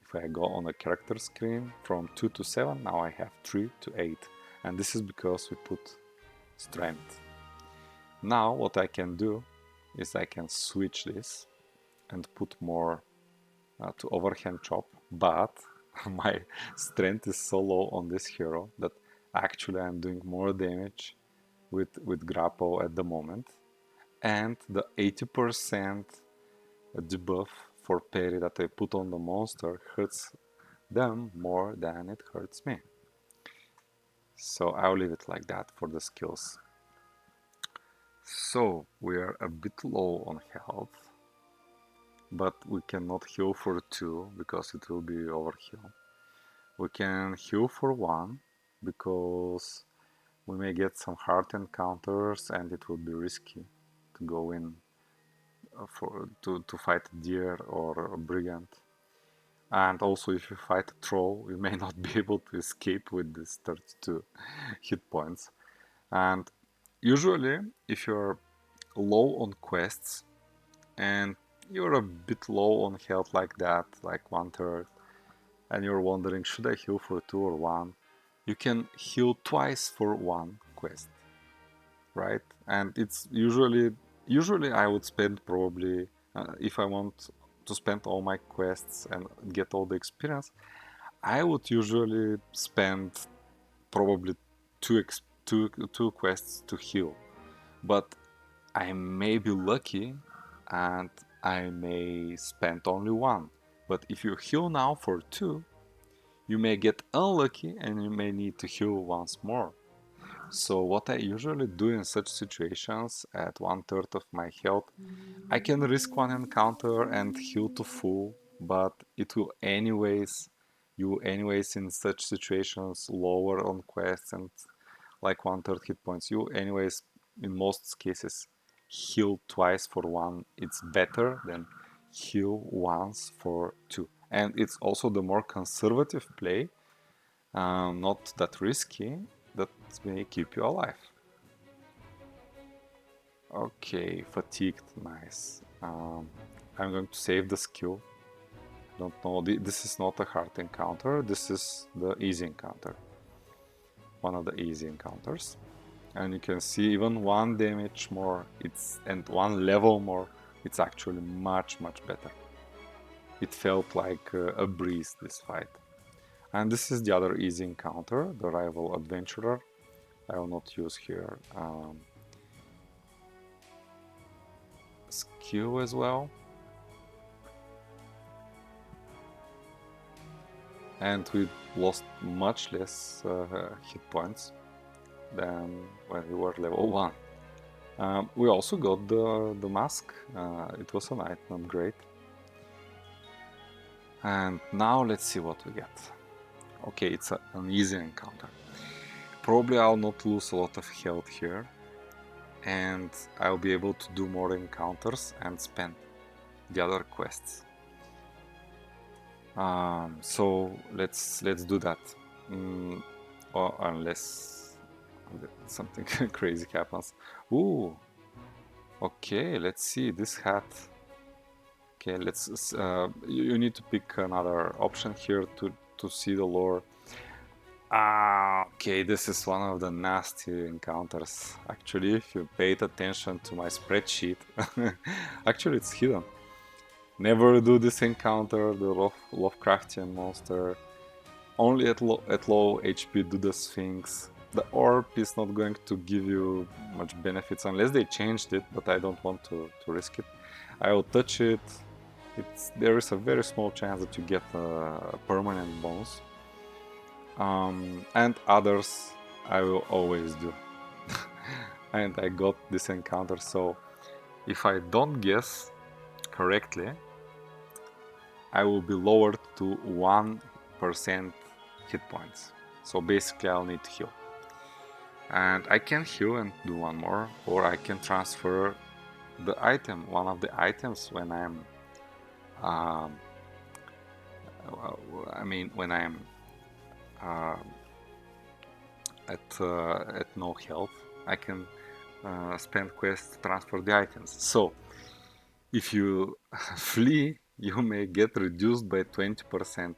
If I go on a character screen from 2 to 7, now I have 3 to 8. And this is because we put strength. Now what I can do is I can switch this and put more to overhand chop, but my strength is so low on this hero that actually I'm doing more damage with grapple at the moment, and the 80% debuff for parry that I put on the monster hurts them more than it hurts me. So I'll leave it like that for the skills. So we are a bit low on health, but we cannot heal for 2 because it will be overheal. We can heal for 1 because we may get some hard encounters and it will be risky to go in to fight a deer or a brigand. And also if you fight a troll, you may not be able to escape with this 32 hit points. And usually if you're low on quests and you're a bit low on health like that, like 1/3, and you're wondering, should I heal for 2 or 1? You can heal twice for 1 quest, right? And it's usually I would spend probably, if I want to spend all my quests and get all the experience, I would usually spend probably two quests to heal. But I may be lucky and I may spend only 1. But if you heal now for 2, you may get unlucky and you may need to heal once more. So what I usually do in such situations, at 1/3 of my health, I can risk 1 encounter and heal to full, but it will anyways, in such situations lower on quests and like 1/3 hit points, you anyways in most cases heal twice for 1. It's better than heal once for 2. And it's also the more conservative play, not that risky, that may keep you alive. Okay, fatigued, nice. I'm going to save the skill. Don't know, this is not a hard encounter, this is the easy encounter. One of the easy encounters. And you can see even 1 damage more, and 1 level more, it's actually much better. It felt like a breeze, this fight. And this is the other easy encounter, the rival adventurer. I will not use here skill as well. And we lost much less hit points than when we were level 1. We also got the mask, it was an item upgrade. And now let's see what we get. Okay, it's an easy encounter. Probably I'll not lose a lot of health here, and I'll be able to do more encounters and spend the other quests. So let's do that. Or unless something crazy happens. Ooh. Okay, let's see this hat. Okay, let's. You need to pick another option here to see the lore. Okay, this is one of the nasty encounters. Actually, if you paid attention to my spreadsheet, actually it's hidden. Never do this encounter, the Lovecraftian monster. Only at low HP do those things. The orb is not going to give you much benefits unless they changed it, but I don't want to risk it. I will touch it. There is a very small chance that you get a permanent bonus. And others I will always do. And I got this encounter, so if I don't guess correctly, I will be lowered to 1% hit points. So basically I'll need to heal. And I can heal and do 1 more, or I can transfer the item, one of the items when I'm when I'm at no health, I can spend quests to transfer the items. So if you flee, you may get reduced by 20%,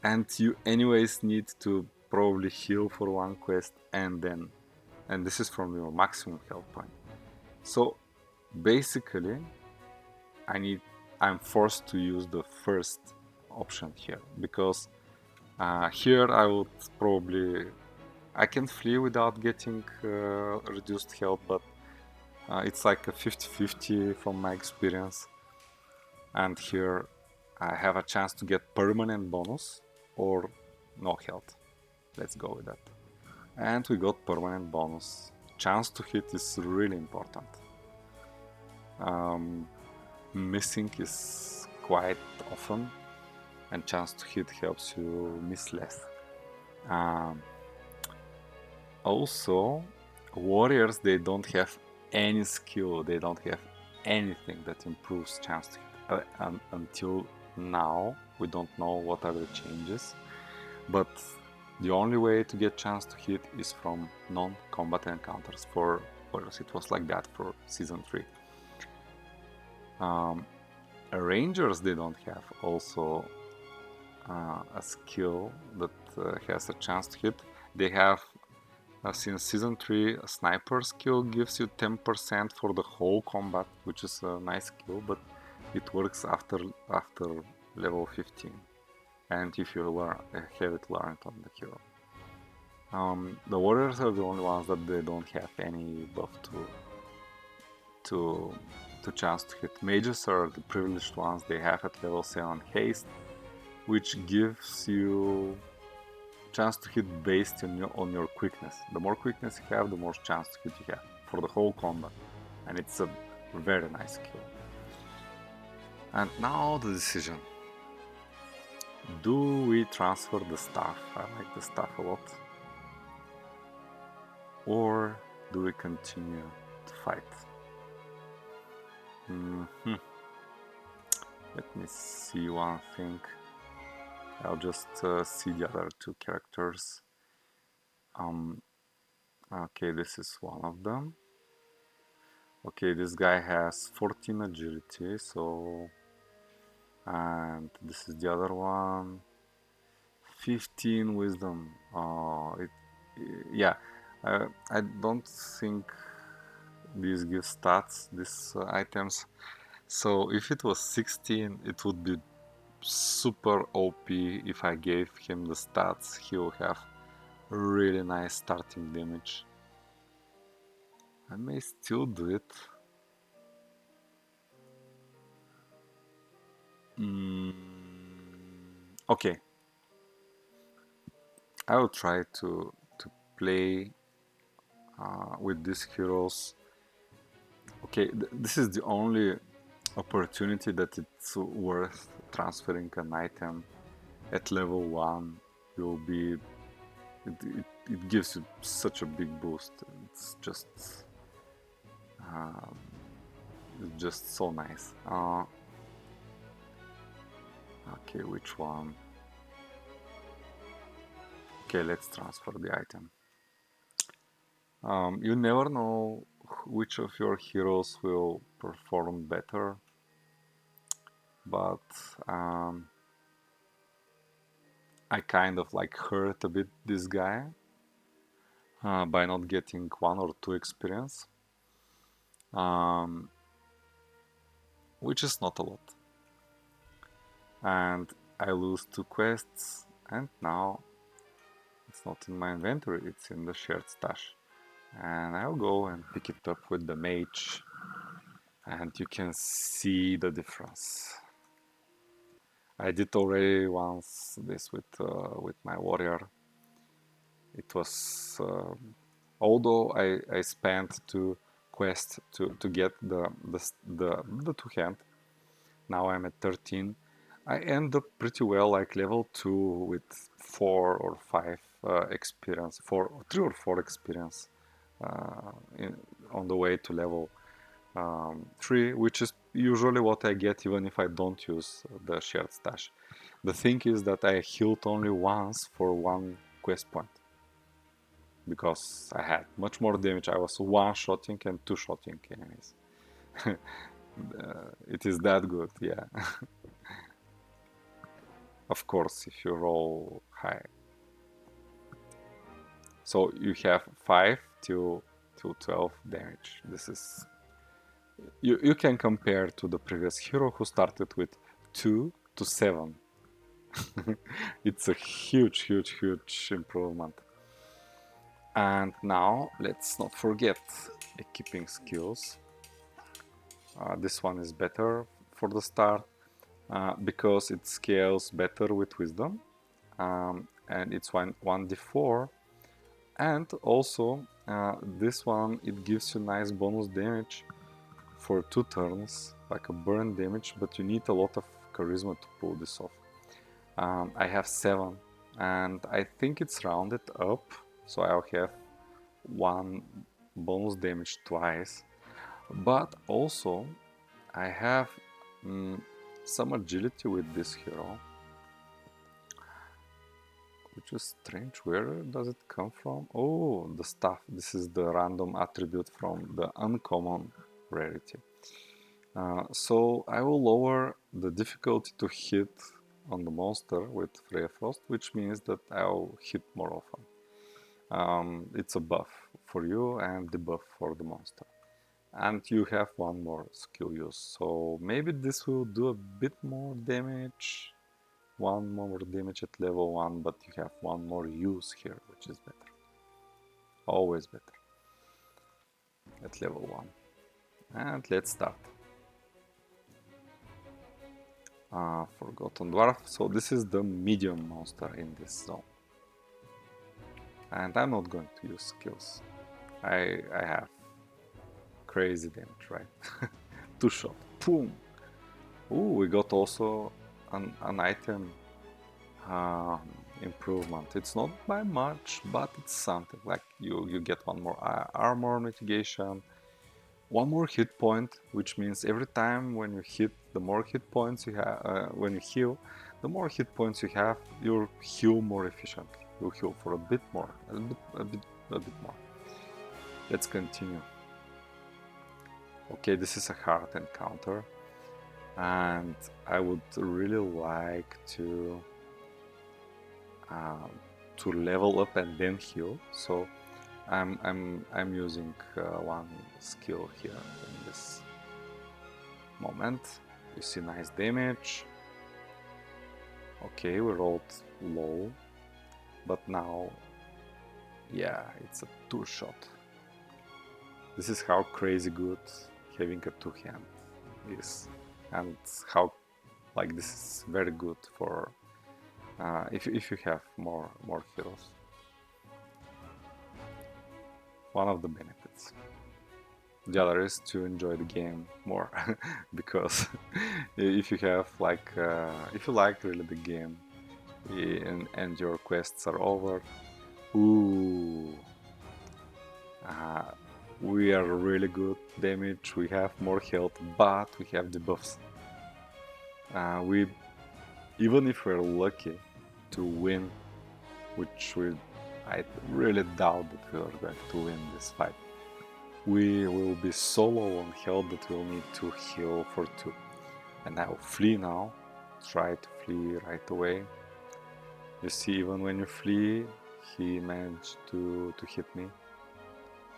and you anyways need to probably heal for 1 quest, and this is from your maximum health point. So basically I'm forced to use the first option here, because here I can flee without getting reduced health, but it's like a 50-50 from my experience. And here I have a chance to get permanent bonus or no health. Let's go with that. And we got permanent bonus. Chance to hit is really important. Missing is quite often and chance to hit helps you miss less. Um, Also, warriors, they don't have any skill, they don't have anything that improves chance to hit. Until now, we don't know what are the changes, but the only way to get chance to hit is from non-combat encounters. For warriors, it was like that for Season 3. Rangers, they don't have also a skill that has a chance to hit. They have since Season 3, a sniper skill gives you 10% for the whole combat, which is a nice skill, but it works after level 15, and if you have it learned on the hero. The warriors are the only ones that they don't have any buff to chance to hit. Mages are the privileged ones. They have at level 7 haste, which gives you chance to hit based on your quickness. The more quickness you have, the more chance to hit you have for the whole combat, and it's a very nice skill. And now the decision: do we transfer the staff? I like the staff a lot. Or do we continue to fight? Let me see one thing. I'll just see the other two characters. Okay, this is one of them. Okay, this guy has 14 agility, so... And this is the other one. 15 wisdom. Yeah, I don't think these give stats, these items. So if it was 16, it would be super OP. If I gave him the stats, he will have really nice starting damage. I may still do it. Okay. I will try to play with these heroes. Okay, this is the only opportunity that it's worth transferring an item at level 1. You'll be... It gives you such a big boost. It's just so nice. Okay, which one? Okay, let's transfer the item. You never know which of your heroes will perform better, but I kind of like hurt a bit this guy by not getting 1 or 2 experience, which is not a lot. And I lose 2 quests, and now it's not in my inventory, it's in the shared stash. And I'll go and pick it up with the mage, and you can see the difference. I did already once this with my warrior. It was although I spent 2 quests to get the 2-hand. Now I'm at 13. I end up pretty well, like level 2 with 4 or 5 experience, 3 or 4 experience on the way to level 3, which is usually what I get even if I don't use the shared stash. The thing is that I healed only once for 1 quest point, because I had much more damage. I was 1-shotting and 2-shotting enemies. It is that good, yeah. Of course, if you roll high. So you have 5 till 12 damage. This is... You can compare to the previous hero who started with 2 to 7. It's a huge improvement. And now let's not forget equipping skills. This one is better for the start because it scales better with wisdom, and it's 1d4, and also this one, it gives you nice bonus damage for 2 turns, like a burn damage, but you need a lot of charisma to pull this off. I have 7, and I think it's rounded up, so I'll have 1 bonus damage twice. But also I have some agility with this hero, which is strange. Where does it come from? Oh, the stuff. This is the random attribute from the uncommon rarity. So I will lower the difficulty to hit on the monster with Freya Frost, which means that I'll hit more often. It's a buff for you and debuff for the monster. And you have 1 more skill use, so maybe this will do a bit more damage. 1 more damage at level 1, but you have 1 more use here, which is better. Always better at level 1. And let's start. Forgotten Dwarf. So this is the medium monster in this zone. And I'm not going to use skills. I have crazy damage, right? 2 shot. Boom! Ooh, we got also an item improvement. It's not by much, but it's something. Like you get 1 more armor mitigation, 1 more hit point, which means every time when you hit, the more hit points you have. When you heal, the more hit points you have, you'll heal more efficiently. You'll heal for a bit more, a bit more. Let's continue. Okay, this is a hard encounter, and I would really like to level up and then heal. So I'm using 1 skill here in this moment. You see nice damage. Okay, we rolled low, but now, yeah, it's a 2 shot. This is how crazy good having a 2-hand is, and how, like, this is very good for if you have more heroes. One of the benefits. The other is to enjoy the game more, because if you have like if you like really the game and your quests are over, ooh, we are really good damage, we have more health, but we have debuffs. We, even if we're lucky to win, which I really doubt that we are going to win this fight, we will be so low on health that we'll need to heal for 2. And I will flee now. Try to flee right away. You see, even when you flee, he managed to hit me.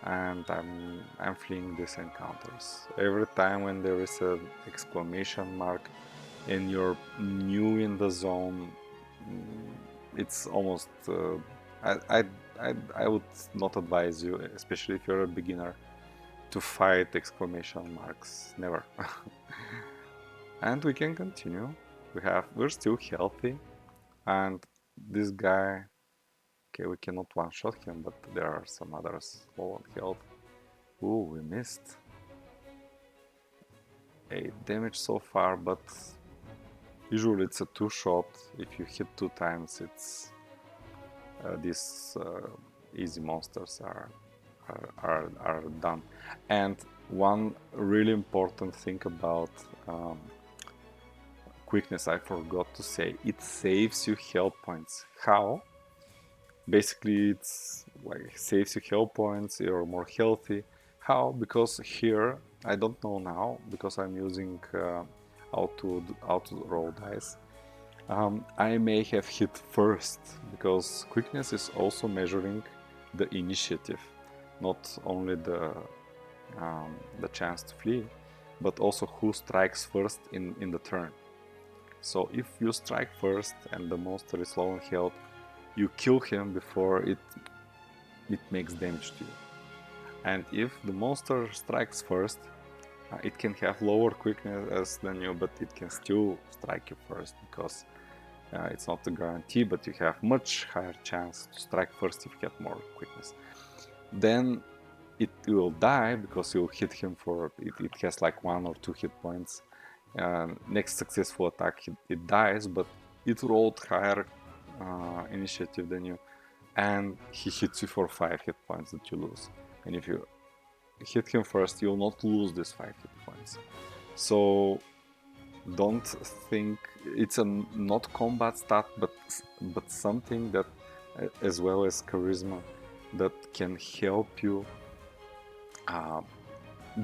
And I'm fleeing these encounters. Every time when there is an exclamation mark and you're new in the zone, it's almost I would not advise you, especially if you're a beginner, to fight exclamation marks. Never. And we can continue. We're still healthy, and this guy, okay, we cannot one-shot him, but there are some others low on health. Ooh, we missed 8 damage so far, but usually it's a 2-shot. If you hit 2 times, it's these easy monsters are done. And one really important thing about quickness, I forgot to say, it saves you health points. How? Basically, it's like saves you health points, you're more healthy. How? Because here, I don't know now, because I'm using auto roll dice. I may have hit first, because quickness is also measuring the initiative, not only the chance to flee, but also who strikes first in the turn. So if you strike first and the monster is low on health, you kill him before it makes damage to you. And if the monster strikes first, it can have lower quickness than you, but it can still strike you first, because it's not a guarantee, but you have much higher chance to strike first if you get more quickness. Then it will die, because you'll hit him for it has like 1 or 2 hit points. Next successful attack it dies, but it rolled higher initiative than you, and he hits you for 5 hit points that you lose. And if you hit him first, you'll not lose these 5 hit points. So don't think it's a not combat stat, but something that, as well as charisma, that can help you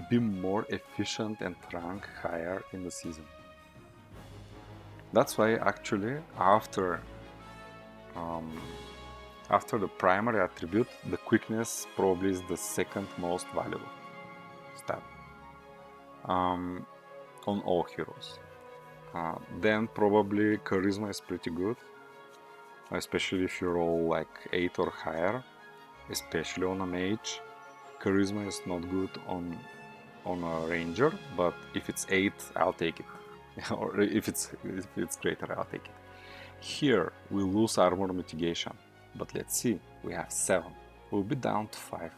be more efficient and rank higher in the season. That's why actually after the primary attribute, the quickness probably is the second most valuable stat on all heroes. Then probably charisma is pretty good, especially if you roll like 8 or higher, especially on a mage. Charisma is not good on a ranger, but if it's 8, I'll take it. Or if it's greater, I'll take it. Here we lose armor mitigation, but let's see, we have 7. We'll be down to 5,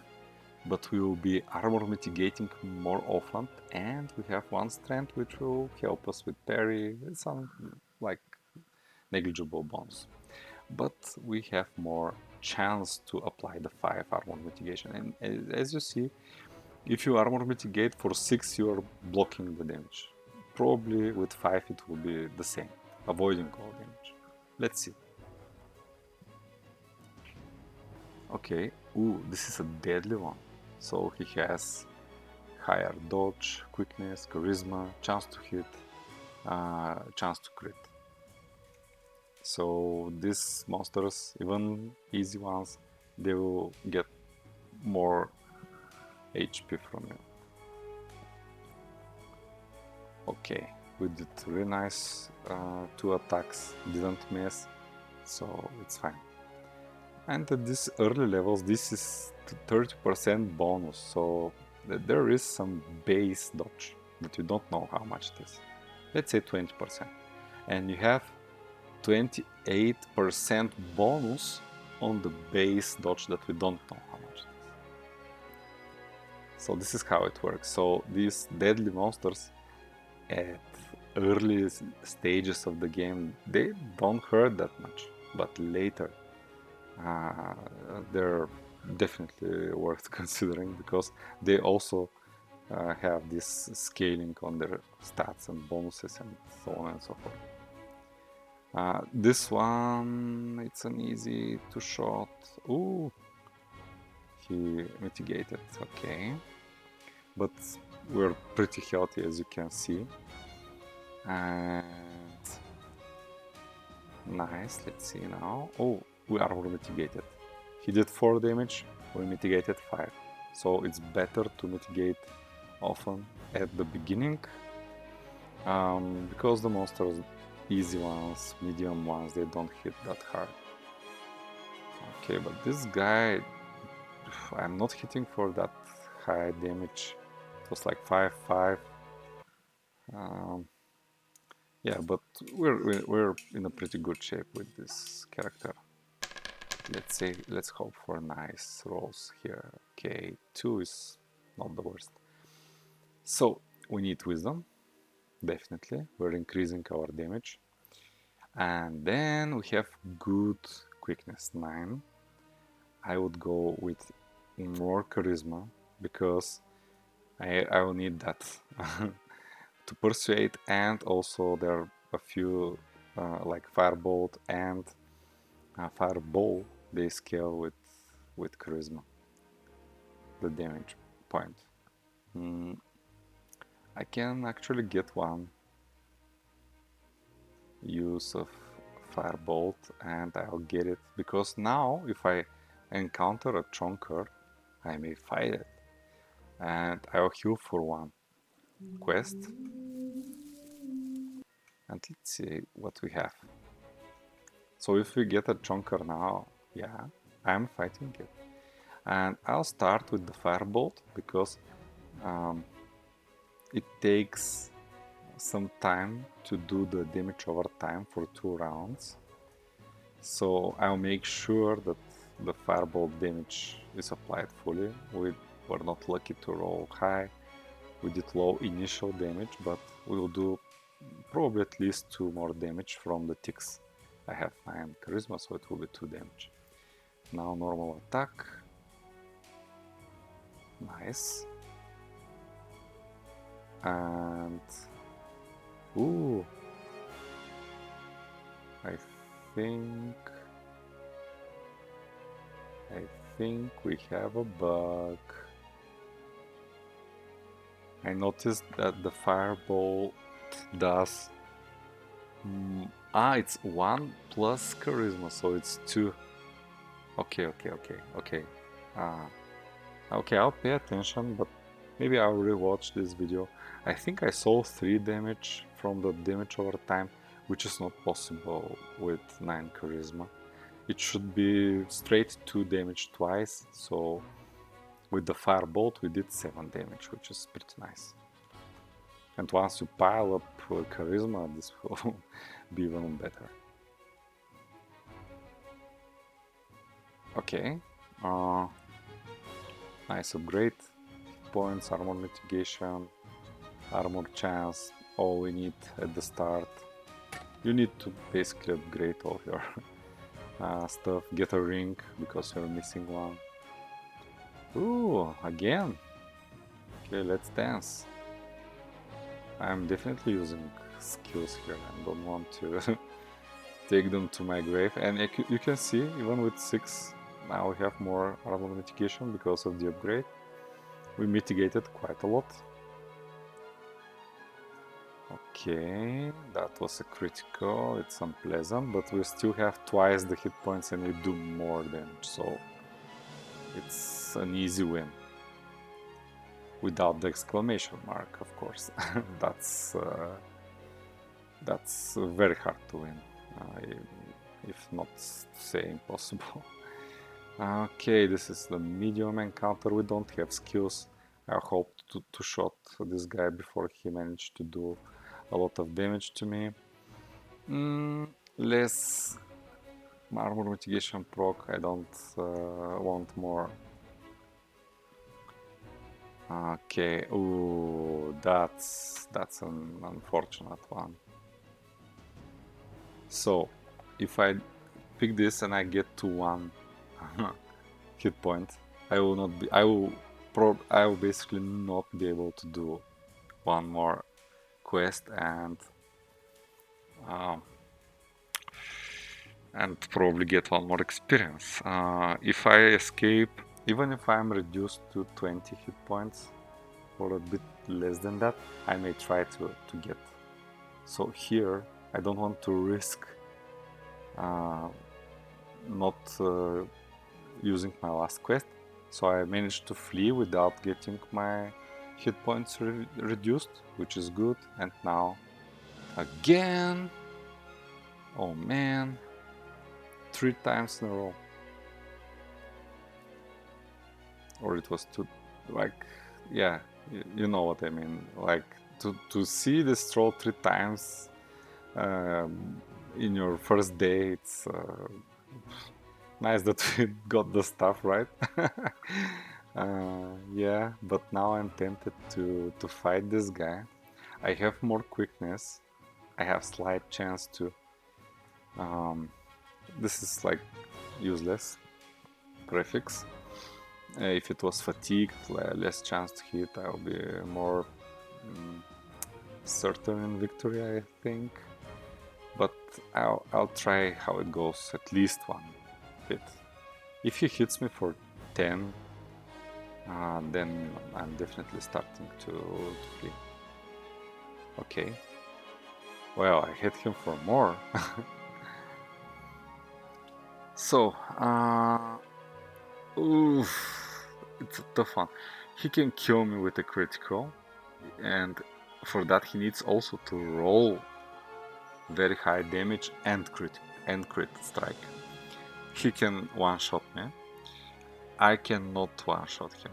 but we will be armor mitigating more often, and we have 1 strength which will help us with parry, some like negligible bonus. But we have more chance to apply the 5 armor mitigation, and as you see, if you armor mitigate for 6, you are blocking the damage. Probably with 5 it will be the same, avoiding all damage. Let's see. Okay, ooh, this is a deadly one. So he has higher dodge, quickness, charisma, chance to hit, chance to crit. So these monsters, even easy ones, they will get more HP from you. Okay, we did really nice 2 attacks, didn't miss, so it's fine. And at these early levels, this is 30% bonus, so there is some base dodge that you don't know how much it is. Let's say 20%. And you have 28% bonus on the base dodge that we don't know how much it is. So this is how it works. So these deadly monsters at early stages of the game, they don't hurt that much, but later they're definitely worth considering, because they also have this scaling on their stats and bonuses and so on and so forth. This one, it's an easy 2-shot. Ooh, he mitigated, okay. But we're pretty healthy, as you can see. And nice, let's see now. Oh, we are mitigated. He did 4 damage, we mitigated 5. So it's better to mitigate often at the beginning, because the monsters, easy ones, medium ones, they don't hit that hard. Okay, but this guy, I'm not hitting for that high damage. It was like 5-5. Yeah, but we're in a pretty good shape with this character. Let's hope for nice rolls here. Okay, 2 is not the worst. So we need wisdom, definitely. We're increasing our damage. And then we have good quickness, 9. I would go with more charisma, because I will need that to persuade, and also there are a few like firebolt and fireball, they scale with charisma, the damage point. I can actually get 1 use of firebolt, and I'll get it, because now if I encounter a chonker, I may fight it, and I'll heal for 1 quest. And let's see what we have. So if we get a chonker now, yeah, I'm fighting it. And I'll start with the firebolt, because it takes some time to do the damage over time for 2 rounds. So I'll make sure that the firebolt damage is applied fully. We were not lucky to roll high. We did low initial damage, but we will do probably at least 2 more damage from the ticks I have 9 charisma, so it will be 2 damage. Now normal attack. Nice. And ooh, I think we have a bug. I noticed that the fireball does it's 1 plus charisma, so it's 2. Okay. Okay, I'll pay attention, but maybe I'll rewatch this video. I think I saw 3 damage from the damage over time, which is not possible with 9 charisma. It should be straight 2 damage twice, so with the firebolt we did 7 damage, which is pretty nice. And once you pile up charisma, this will be even better. Okay, nice upgrade. Points, armor mitigation, armor chance, all we need at the start. You need to basically upgrade all your stuff. Get a ring because you're missing one. Ooh, again. Okay, let's dance. I'm definitely using skills here. I don't want to take them to my grave. And you can see, even with 6, now we have more armor mitigation because of the upgrade. We mitigated quite a lot. Okay, that was a critical. It's unpleasant, but we still have twice the hit points and we do more damage, so it's an easy win. Without the exclamation mark, of course. That's very hard to win, if not say impossible. Okay, this is the medium encounter. We don't have skills. I hope to shot this guy before he managed to do a lot of damage to me. Less armor mitigation proc. I don't want more. Okay, ooh, that's an unfortunate one. So, if I pick this and I get to 1 hit point, I will basically not be able to do one more quest and probably get 1 more experience. If I escape, even if I'm reduced to 20 hit points or a bit less than that, I may try to get. So here I don't want to risk not using my last quest, so I managed to flee without getting my hit points reduced, which is good. And now again, oh man, 3 times in a row. Or it was 2, like, yeah, you know what I mean, like to see this troll 3 times in your first day, it's nice that we got the stuff right. Yeah, but now I'm tempted to fight this guy. I have more quickness, I have slight chance to this is like useless prefix. If it was fatigued, less chance to hit, I'll be more certain in victory, I think. But I'll try how it goes, at least 1 hit. If he hits me for 10, then I'm definitely starting to flee. Okay. Well, I hit him for more. So, oof, it's a tough one. He can kill me with a critical, and for that he needs also to roll very high damage and crit strike. He can one-shot me. I cannot one-shot him.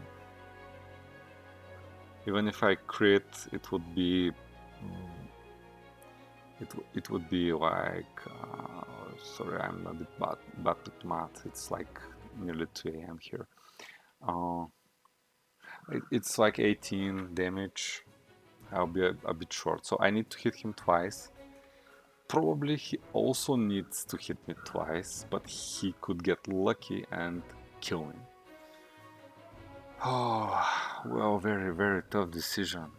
Even if I crit, it would be it would be like sorry, I'm a bit bad with math. It's like nearly 2 AM here. It's like 18 damage. I'll be a bit short, so I need to hit him twice. Probably he also needs to hit me twice, but he could get lucky and kill me. Oh, well, very, very tough decision.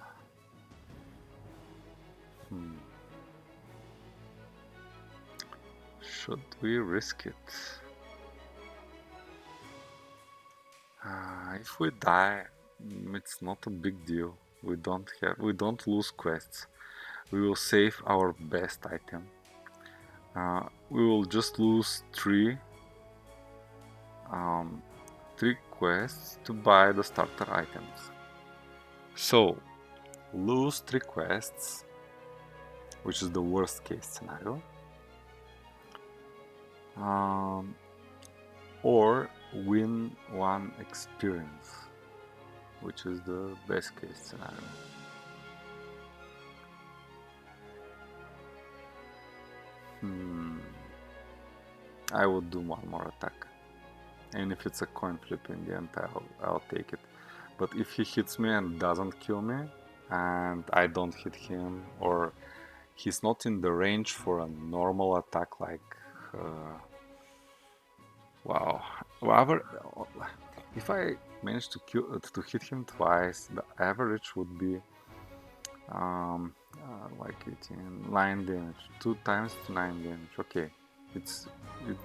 Should we risk it? If we die, it's not a big deal. We don't lose quests. We will save our best item. We will just lose three quests to buy the starter items. So, lose 3 quests, which is the worst case scenario, or win 1 experience, which is the best case scenario. I would do 1 more attack, and if it's a coin flip in the end, I'll take it. But if he hits me and doesn't kill me, and I don't hit him, or he's not in the range for a normal attack like wow. If I manage to hit him twice, the average would be like 18, 9 damage, 2 times to 9 damage. Okay, it's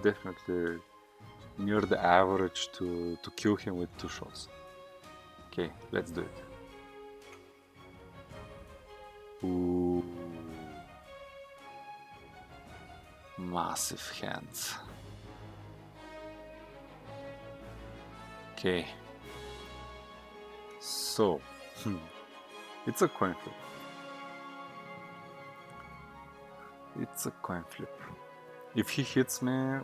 definitely near the average to kill him with 2 shots. Okay, let's do it. Ooh. Massive hands. Okay. So, it's a coin flip. It's a coin flip. If he hits me,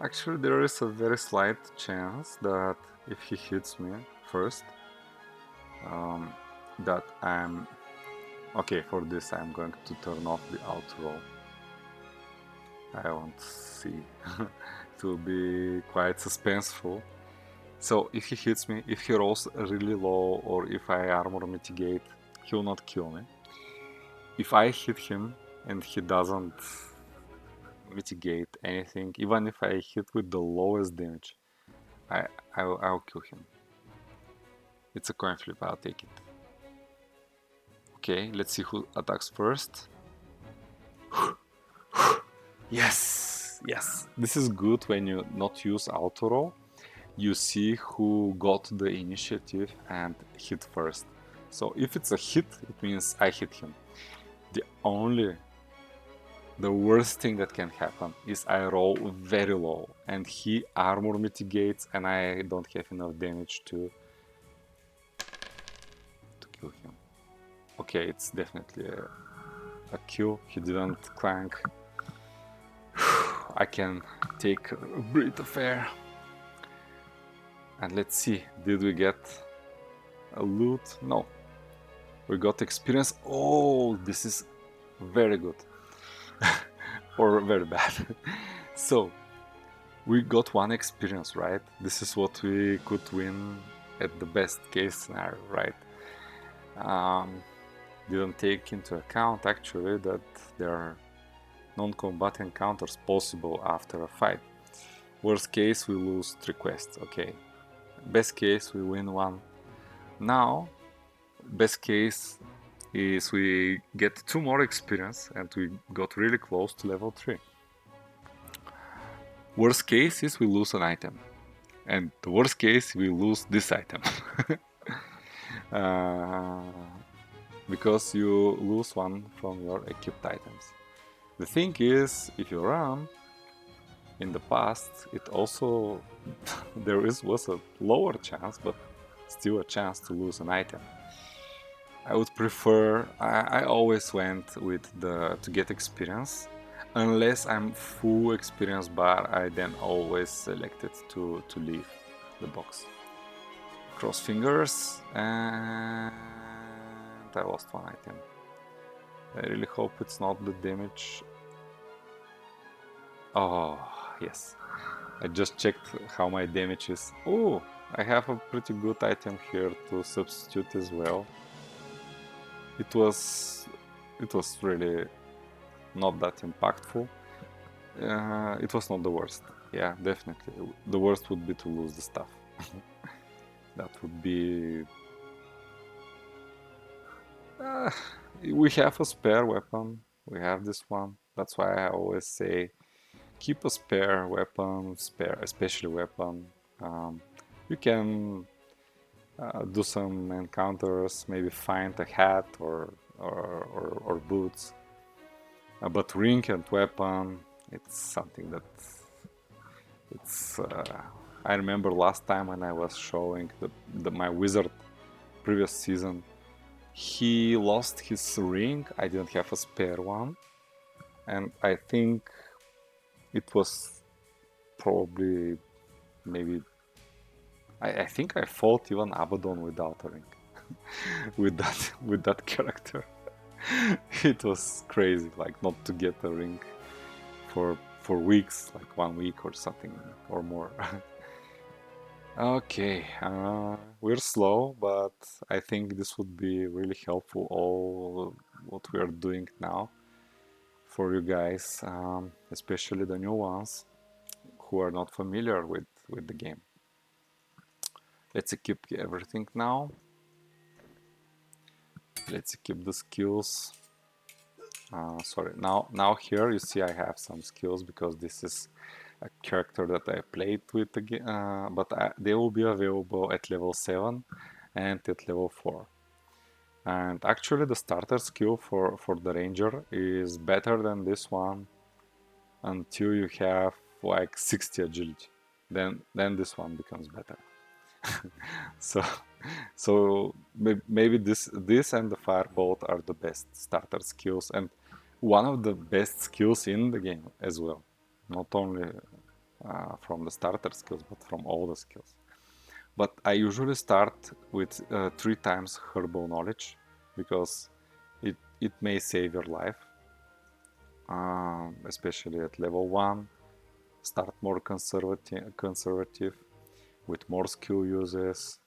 actually there is a very slight chance that if he hits me first, that I'm... Okay, for this I'm going to turn off the auto roll. I won't see. It will be quite suspenseful. So if he hits me, if he rolls really low, or if I armor mitigate, he will not kill me. If I hit him and he doesn't mitigate anything, even if I hit with the lowest damage, I'll kill him. It's a coin flip, I'll take it. Okay, let's see who attacks first. Yes, yes. This is good when you not use auto roll. You see who got the initiative and hit first. So if it's a hit, it means I hit him. The worst thing that can happen is I roll very low and he armor mitigates and I don't have enough damage to kill him. Okay, it's definitely a kill. He didn't clank. I can take a breath of air. And let's see, did we get a loot? No. We got experience. Oh, this is very good. Or very bad. So, we got 1 experience, right? This is what we could win at the best case scenario, right? Didn't take into account actually that there are non-combat encounters possible after a fight. Worst case, we lose 3 quests, okay. Best case, we win 1. Now, best case is we get 2 more experience and we got really close to level 3. Worst case is we lose an item. And the worst case, we lose this item. Because you lose 1 from your equipped items. The thing is, if you run, in the past, it also was a lower chance, but still a chance to lose an item. I would prefer, I always went with to get experience. Unless I'm full experience bar, I then always selected to leave the box. Cross fingers, and I lost 1 item. I really hope it's not the damage. Oh, yes. I just checked how my damage is. Oh, I have a pretty good item here to substitute as well. It was really not that impactful. It was not the worst. Yeah, definitely. The worst would be to lose the stuff. That would be... we have a spare weapon. We have this one. That's why I always say keep a spare weapon, especially weapon. You can do some encounters, maybe find a hat or boots. But ring and weapon, it's something that it's. I remember last time when I was showing my wizard previous season, he lost his ring. I didn't have a spare one, and I think it was probably maybe. I think I fought even Abaddon without a ring, with that character. It was crazy, like not to get a ring for weeks, like 1 week or something or more. Okay, we're slow, but I think this would be really helpful, all what we are doing now for you guys, especially the new ones who are not familiar with the game. Let's equip everything now. Let's equip the skills. Sorry, now here you see I have some skills because this is a character that I played with again, but they will be available at level 7 and at level 4. And actually the starter skill for the ranger is better than this one until you have like 60 agility. Then this one becomes better. So maybe this and the firebolt are the best starter skills and one of the best skills in the game as well. Not only from the starter skills, but from all the skills. But I usually start with 3 times herbal knowledge because it may save your life, especially at level 1. Start more conservative with more skill uses.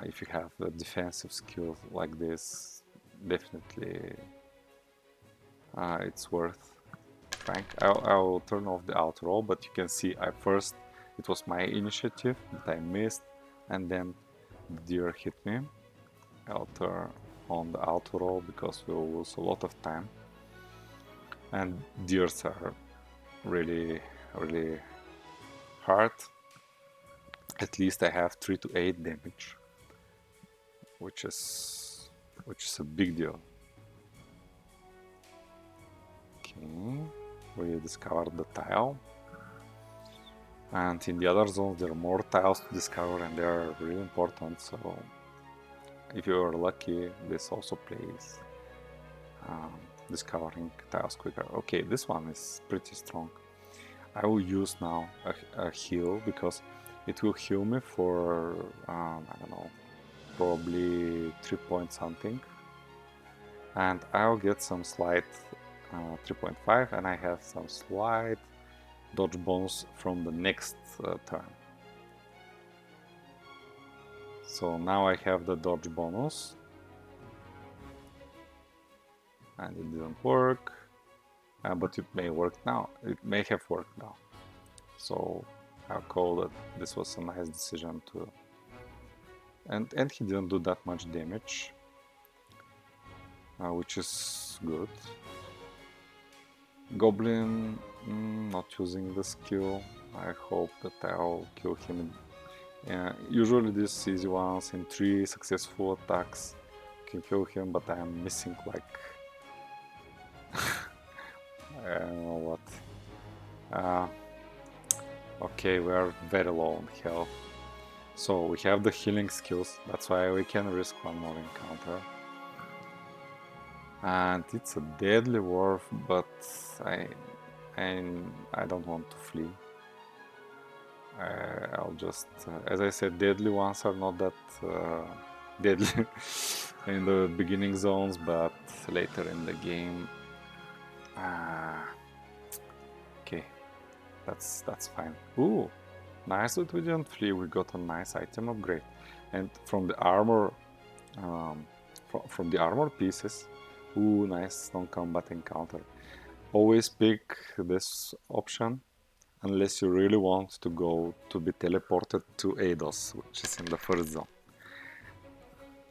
If you have a defensive skill like this, definitely it's worth trying. I'll turn off the auto roll, but you can see it was my initiative that I missed, and then the deer hit me. I'll turn on the auto roll because we'll lose a lot of time. And deers are really, really hard. At least I have 3 to 8 damage, which is a big deal. Okay, we discovered the tile. And in the other zones there are more tiles to discover and they are really important, so if you are lucky this also plays discovering tiles quicker. Okay, this one is pretty strong. I will use now a heal because it will heal me for I don't know, probably 3 point something, and I'll get some slight 3.5 and I have some slight dodge bonus from the next turn. So now I have the dodge bonus and it didn't work, but it may work now. It may have worked now. So I'll call that this was a nice decision to... And he didn't do that much damage, which is good. Goblin, not using the skill. I hope that I'll kill him. Usually these easy ones in 3 successful attacks can kill him, but I'm missing like... I don't know what. Okay, we are very low on health. So we have the healing skills, that's why we can risk one more encounter. And it's a deadly wolf, but I don't want to flee. I'll just, as I said, deadly ones are not that deadly in the beginning zones, but later in the game. Okay, that's fine. Ooh, nice that we didn't flee. We got a nice item upgrade, and from the armor, from the armor pieces, Ooh, nice non-combat encounter. Always pick this option unless you really want to go to be teleported to Eidos, which is in the first zone.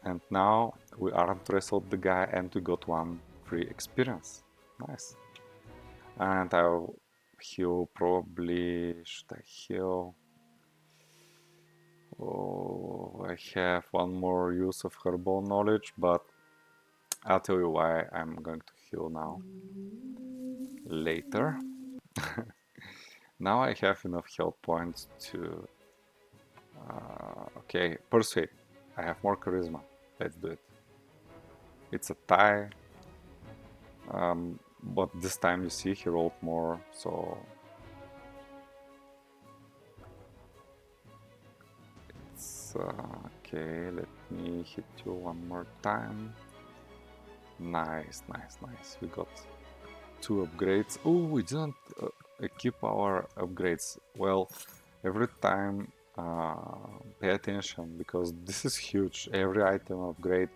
And now we arm wrestled the guy and we got one free experience. Nice. And I'll heal probably. Should I heal? Oh, I have one more use of herbal knowledge, but I'll tell you why I'm going to heal now later. Now I have enough health points to... okay, persuade. I have more charisma. Let's do it. It's a tie. But this time you see he rolled more, so... It's... okay, let me hit you one more time. Nice, nice, nice. We got 2 upgrades. Oh, we didn't equip our upgrades. Well, every time pay attention, because this is huge. Every item upgrade,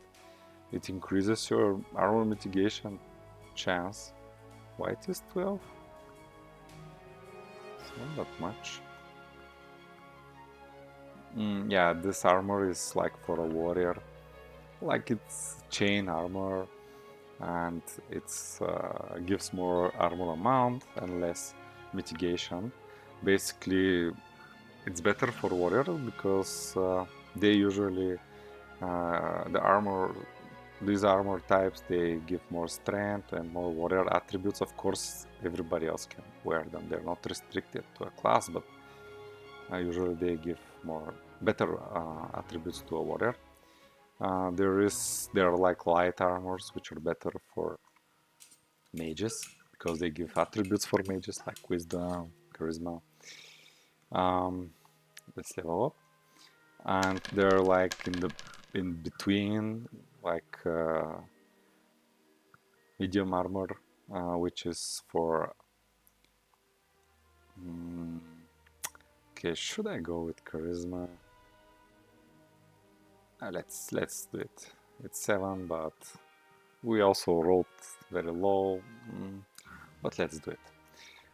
it increases your armor mitigation chance. Why it is 12? It's not that much. Yeah, this armor is like for a warrior. Like it's chain armor, and it's gives more armor amount and less mitigation. Basically, it's better for warriors because they usually these armor types, they give more strength and more warrior attributes. Of course, everybody else can wear them. They're not restricted to a class, but usually they give better attributes to a warrior. There are like light armors which are better for mages because they give attributes for mages like wisdom, charisma. Let's level up, and they're like in between, like medium armor, which is for... okay, should I go with charisma? Let's do it. It's 7, but we also rolled very low, but let's do it.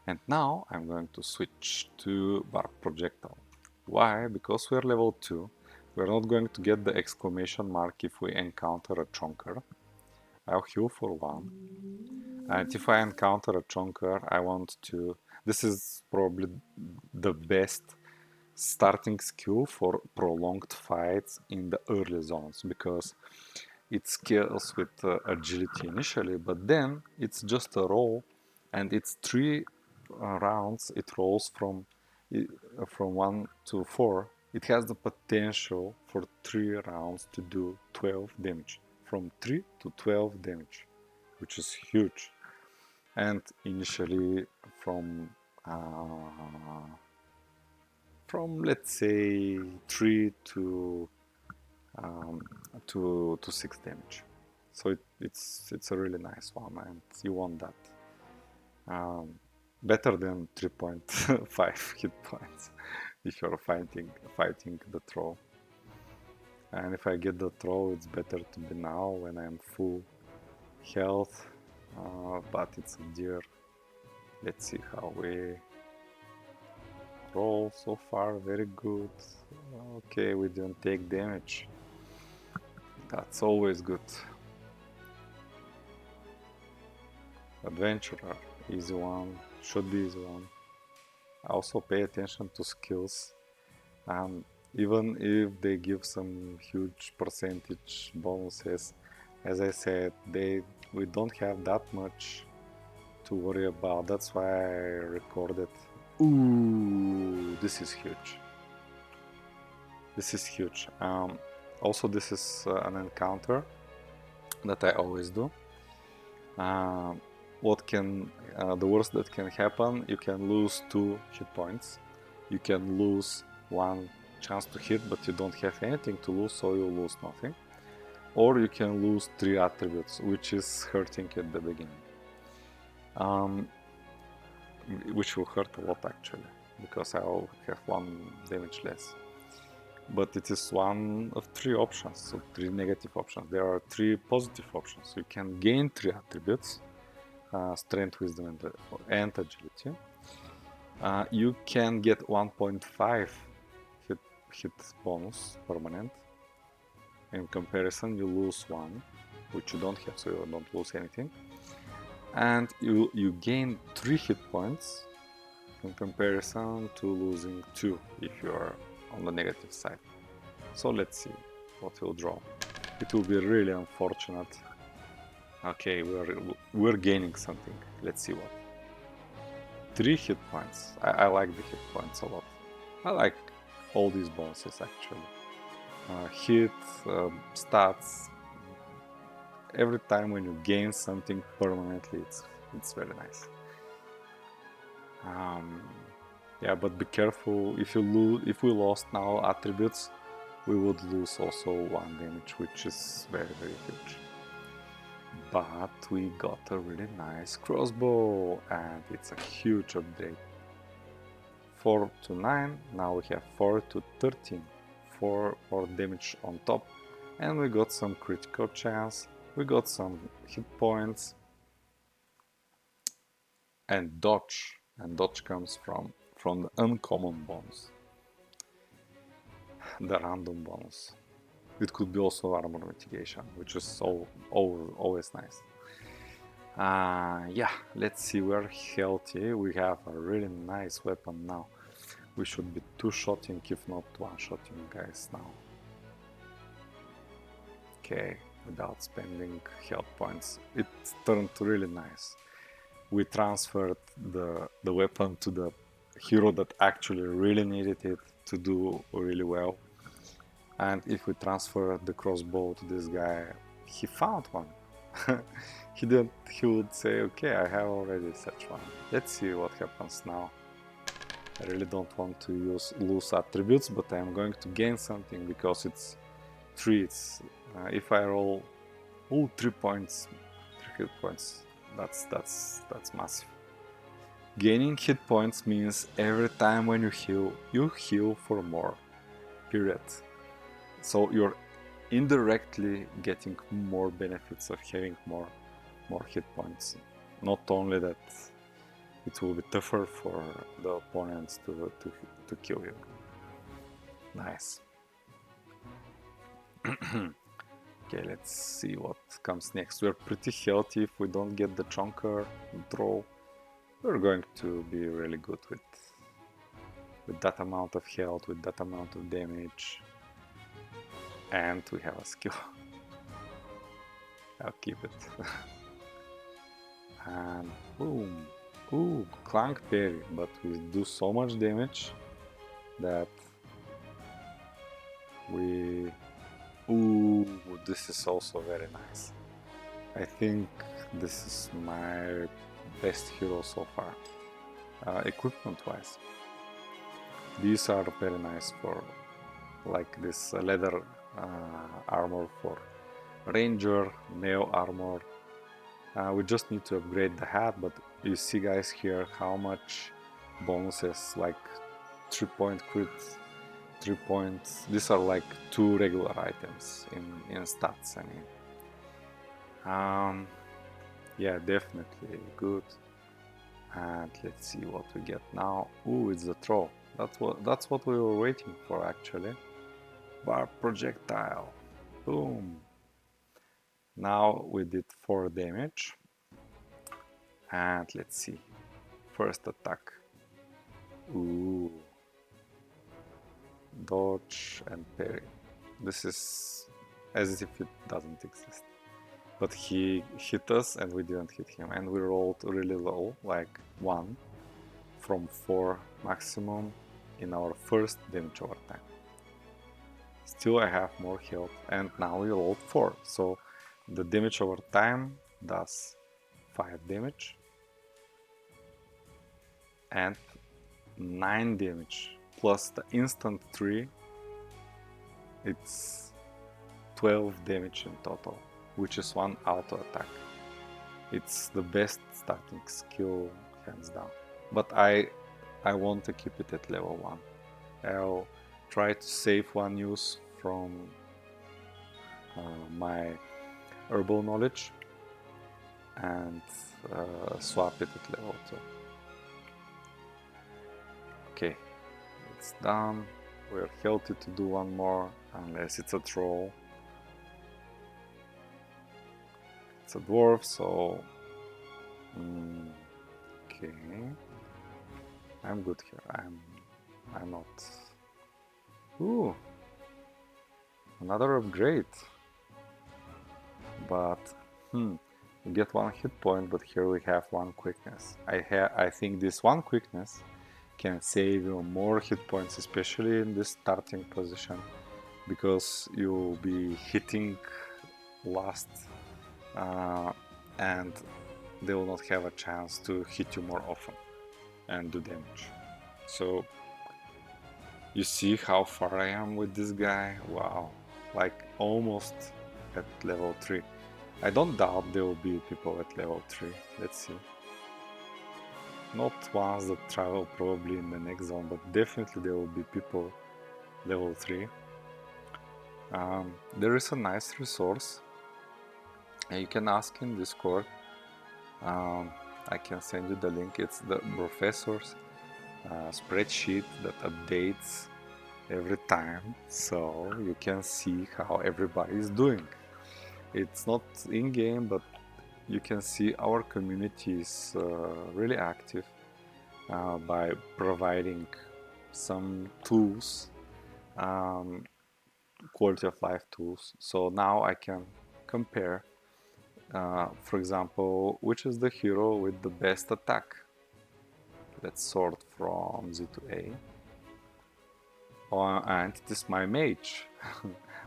And now I'm going to switch to Bark Projectile. Why? Because we're level 2. We're not going to get the exclamation mark if we encounter a chonker. I'll heal for 1. And if I encounter a chonker, I want to... This is probably the best starting skill for prolonged fights in the early zones, because it scales with agility initially, but then it's just a roll, and it's 3 rounds. It rolls from 1 to 4. It has the potential for 3 rounds to do 12 damage, from 3 to 12 damage, which is huge. And initially from let's say 3 to 6 damage. So it's a really nice one, and you want that. Better than 3.5 hit points if you're fighting the troll. And if I get the troll, it's better to be now when I'm full health, but it's a deer. Let's see how we roll so far. Very good. Okay, we didn't take damage. That's always good. Adventurer, easy one, should be easy one. Also pay attention to skills. Even if they give some huge percentage bonuses, as I said, we don't have that much to worry about. That's why I recorded. Ooh, this is huge. This is huge. Also, this is an encounter that I always do. The worst that can happen, you can lose 2 hit points. You can lose 1 chance to hit, but you don't have anything to lose, so you lose nothing. Or you can lose 3 attributes, which is hurting at the beginning. Which will hurt a lot actually, because I'll have 1 damage less. but it is one of 3 options, so 3 negative options. There are 3 positive options. You can gain 3 attributes, strength, wisdom, and agility. You can get 1.5 hit bonus permanent. In comparison, you lose 1, which you don't have, so you don't lose anything. And you gain 3 hit points in comparison to losing 2 if you are on the negative side. So let's see what we'll draw. It will be really unfortunate. Okay, we're gaining something. Let's see what. 3 hit points. I like the hit points a lot. I like all these bonuses actually. Hit, stats. Every time when you gain something permanently, it's very nice. Yeah, but be careful. If we lost now attributes, we would lose also 1 damage, which is very huge. But we got a really nice crossbow, and it's a huge upgrade. 4 to 9, now we have 4 to 13, 4 more damage on top, and we got some critical chance, we got some hit points, and dodge comes from the uncommon bonus, the random bonus. It could be also armor mitigation, which is always nice. Yeah, let's see, we're healthy, we have a really nice weapon now. We should be 2-shotting, if not 1-shotting guys now. Okay, without spending health points. It turned really nice. We transferred the weapon to the hero that actually really needed it to do really well. And if we transfer the crossbow to this guy, he found one. He would say, okay, I have already such one. Let's see what happens now. I really don't want to lose attributes, but I'm going to gain something because it's 3. If I roll 3 points, 3 hit points, that's massive. Gaining hit points means every time when you heal for more, period. So you're indirectly getting more benefits of having more hit points. Not only that it will be tougher for the opponents to kill you. Nice. Okay, let's see what comes next. We're pretty healthy. If we don't get the chunker draw, we're going to be really good with that amount of health, with that amount of damage. And we have a skill. I'll keep it. And boom. Ooh, clank parry, but we do so much damage that we... Ooh, this is also very nice. I think this is my best hero so far, equipment wise. These are very nice for like this leather armor for ranger, mail armor. We just need to upgrade the hat, but you see guys here how much bonuses, like 3-point crit, 3 points. These are like 2 regular items in stats, I mean. Yeah, definitely good. And let's see what we get now. Ooh, it's the throw. That's what we were waiting for actually. Bar projectile. Boom. Now we did 4 damage. And let's see. First attack. Ooh. Dodge and parry. This is as if it doesn't exist. But he hit us and we didn't hit him. And we rolled really low, like 1 from 4 maximum in our first damage over time. Still I have more health, and now we rolled 4. So the damage over time does 5 damage and 9 damage plus the instant 3, it's 12 damage in total, which is 1 auto attack. It's the best starting skill hands down, but I want to keep it at level 1. try to save one use from my herbal knowledge and swap it at level 2. Okay, it's done. We're healthy to do one more, unless it's a troll. It's a dwarf, so okay. I'm good here. I'm not. Ooh, another upgrade. But you get 1 hit point, but here we have 1 quickness. I think this 1 quickness can save you more hit points, especially in this starting position, because you'll be hitting last and they will not have a chance to hit you more often and do damage. So you see how far I am with this guy? Wow, like almost at level 3. I don't doubt there will be people at level 3. Let's see. Not ones that travel probably in the next zone, but definitely there will be people level 3. There is a nice resource. You can ask in Discord. I can send you the link. It's the Brofessor's spreadsheet that updates every time, so you can see how everybody is doing. It's not in-game, but you can see our community is really active by providing some tools, quality of life tools. So now I can compare, for example, which is the hero with the best attack. Let's sort from Z to A. And it is my mage,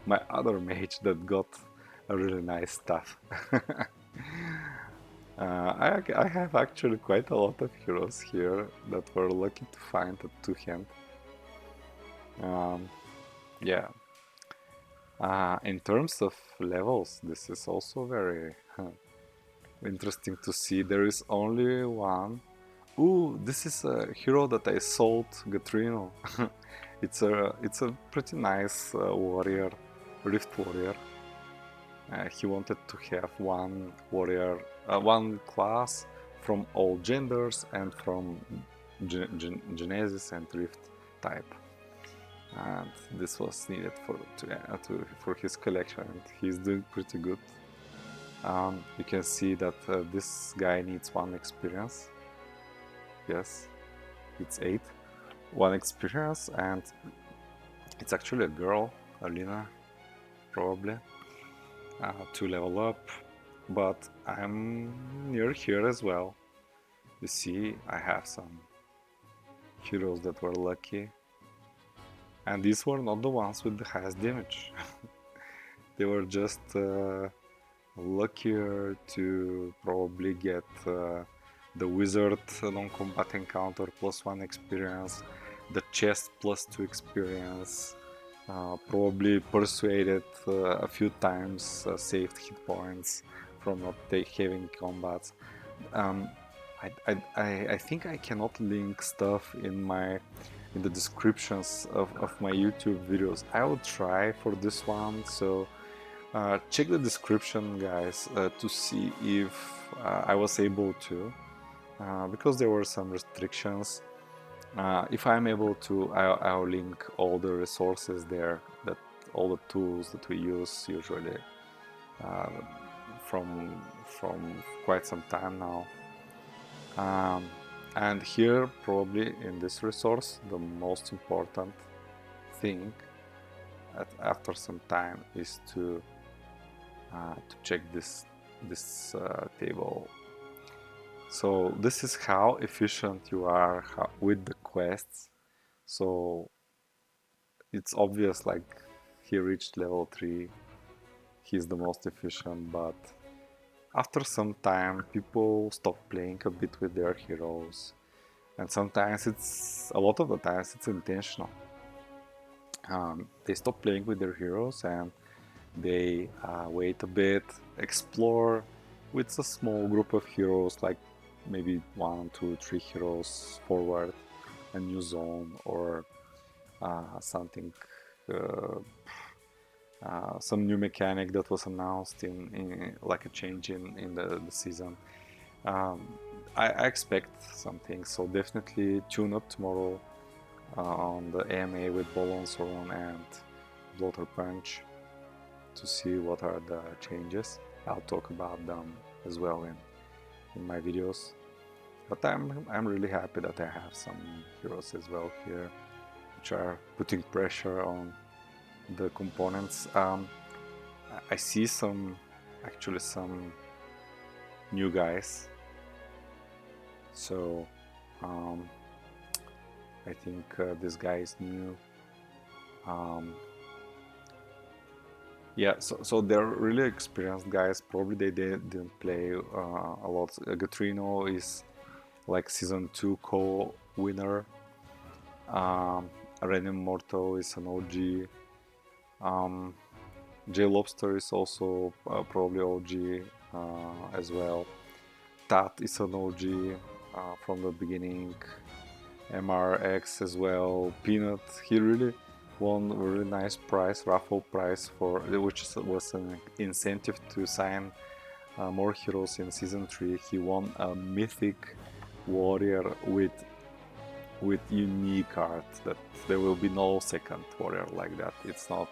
my other mage that got a really nice stuff. I have actually quite a lot of heroes here that were lucky to find at 2-hand. Yeah. In terms of levels, this is also very interesting to see. There is only one. Ooh, this is a hero that I sold, Gatreno. It's a pretty nice warrior, rift warrior. He wanted to have one warrior, one class from all genders and from Genesis and Rift type. And this was needed for his collection, and he's doing pretty good. You can see that this guy needs 1 experience. Yes, it's 8. 1 experience, and it's actually a girl, Alina, probably, to level up, but I'm near here as well. You see, I have some heroes that were lucky, and these were not the ones with the highest damage. They were just luckier to probably get the wizard non-combat encounter +1 experience, the chest +2 experience, probably persuaded a few times, saved hit points from not having combats. I think I cannot link stuff in the descriptions of my YouTube videos. I will try for this one, so check the description, guys, to see if I was able to, because there were some restrictions. If I'm able to, I'll link all the resources there, all the tools that we use usually from quite some time now. And here, probably in this resource, the most important thing after some time is to check this table. So this is how efficient you are with the quests. So it's obvious, like, he reached level 3, he's the most efficient, but after some time people stop playing a bit with their heroes, and sometimes a lot of the times it's intentional. They stop playing with their heroes and they wait a bit, explore with a small group of heroes, like maybe 1, 2, 3 heroes forward a new zone, or something, uh, some new mechanic that was announced in like a change in the season. Um, I expect something, so definitely tune up tomorrow on the AMA with Bolonsoron and Bloater Punch to see what are the changes. I'll talk about them as well in my videos. But I'm really happy that I have some heroes as well here, which are putting pressure on the components. I see actually some new guys. So I think this guy is new. Yeah, so they're really experienced guys. Probably they didn't play a lot. Gatreno is like season 2 co-winner. Renin Morto is an OG. J Lobster is also probably OG as well. Tat is an OG from the beginning. MRX as well. Peanut, he really won a really nice prize, raffle prize for which was an incentive to sign more heroes in season 3. He won a mythic warrior with unique art that there will be no second warrior like that. It's not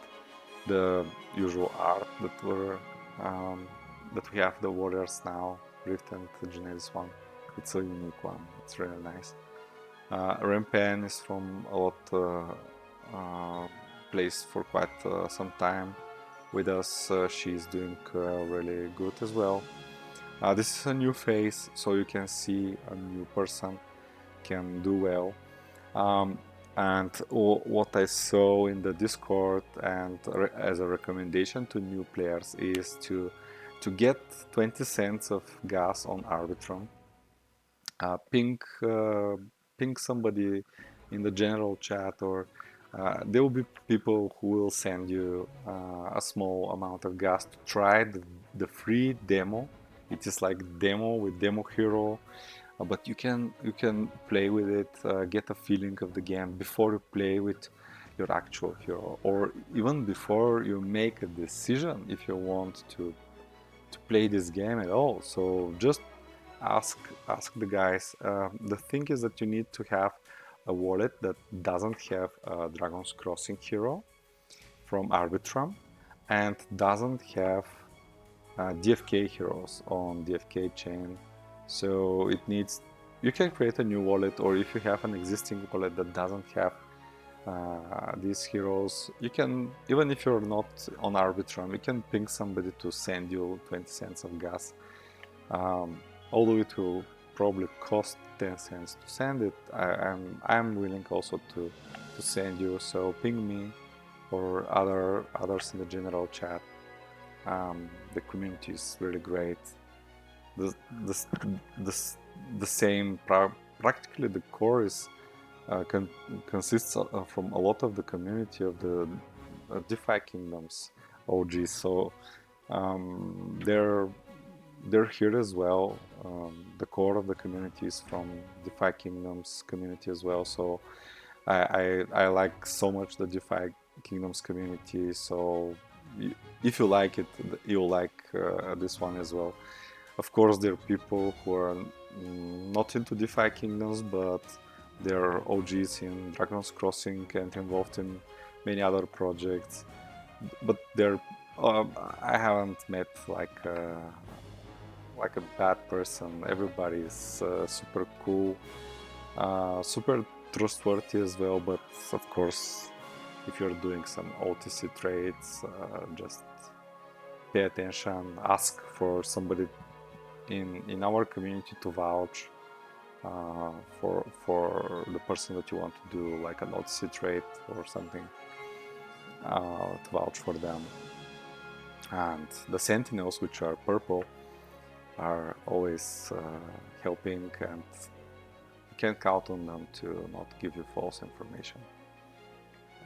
the usual art that we have the warriors now, Rift and the Genesis one. It's a unique one. It's really nice. Rempen is from a lot plays for quite some time with us. She's doing really good as well. This is a new face, so you can see a new person can do well. And what I saw in the Discord and as a recommendation to new players is to get 20 cents of gas on Arbitrum. Ping somebody in the general chat, or there will be people who will send you a small amount of gas to try the free demo. It is like demo with demo hero, but you can play with it, get a feeling of the game before you play with your actual hero, or even before you make a decision if you want to play this game at all. So just ask the guys. The thing is that you need to have a wallet that doesn't have a Dragon's Crossing hero from Arbitrum and doesn't have DFK heroes on DFK Chain. So it needs, you can create a new wallet, or if you have an existing wallet that doesn't have these heroes, you can, even if you're not on Arbitrum, you can ping somebody to send you 20 cents of gas. Although it will probably cost 10 cents to send it, I'm willing also to send you. So ping me or others in the general chat. The community is really great. The same, practically the core is consists from a lot of the community of the DeFi Kingdoms OG. So they're here as well. The core of the community is from DeFi Kingdoms community as well. So I like so much the DeFi Kingdoms community. So if you like it, you'll like this one as well. Of course, there are people who are not into DeFi Kingdoms, but they're OGs in Dragon's Crossing and involved in many other projects. But they're I haven't met like a bad person. Everybody is super cool, super trustworthy as well. But of course, if you're doing some OTC trades, just pay attention. Ask for somebody in our community to vouch for the person that you want to do like an OTC trade or something, to vouch for them. And the sentinels, which are purple, are always helping, and you can count on them to not give you false information.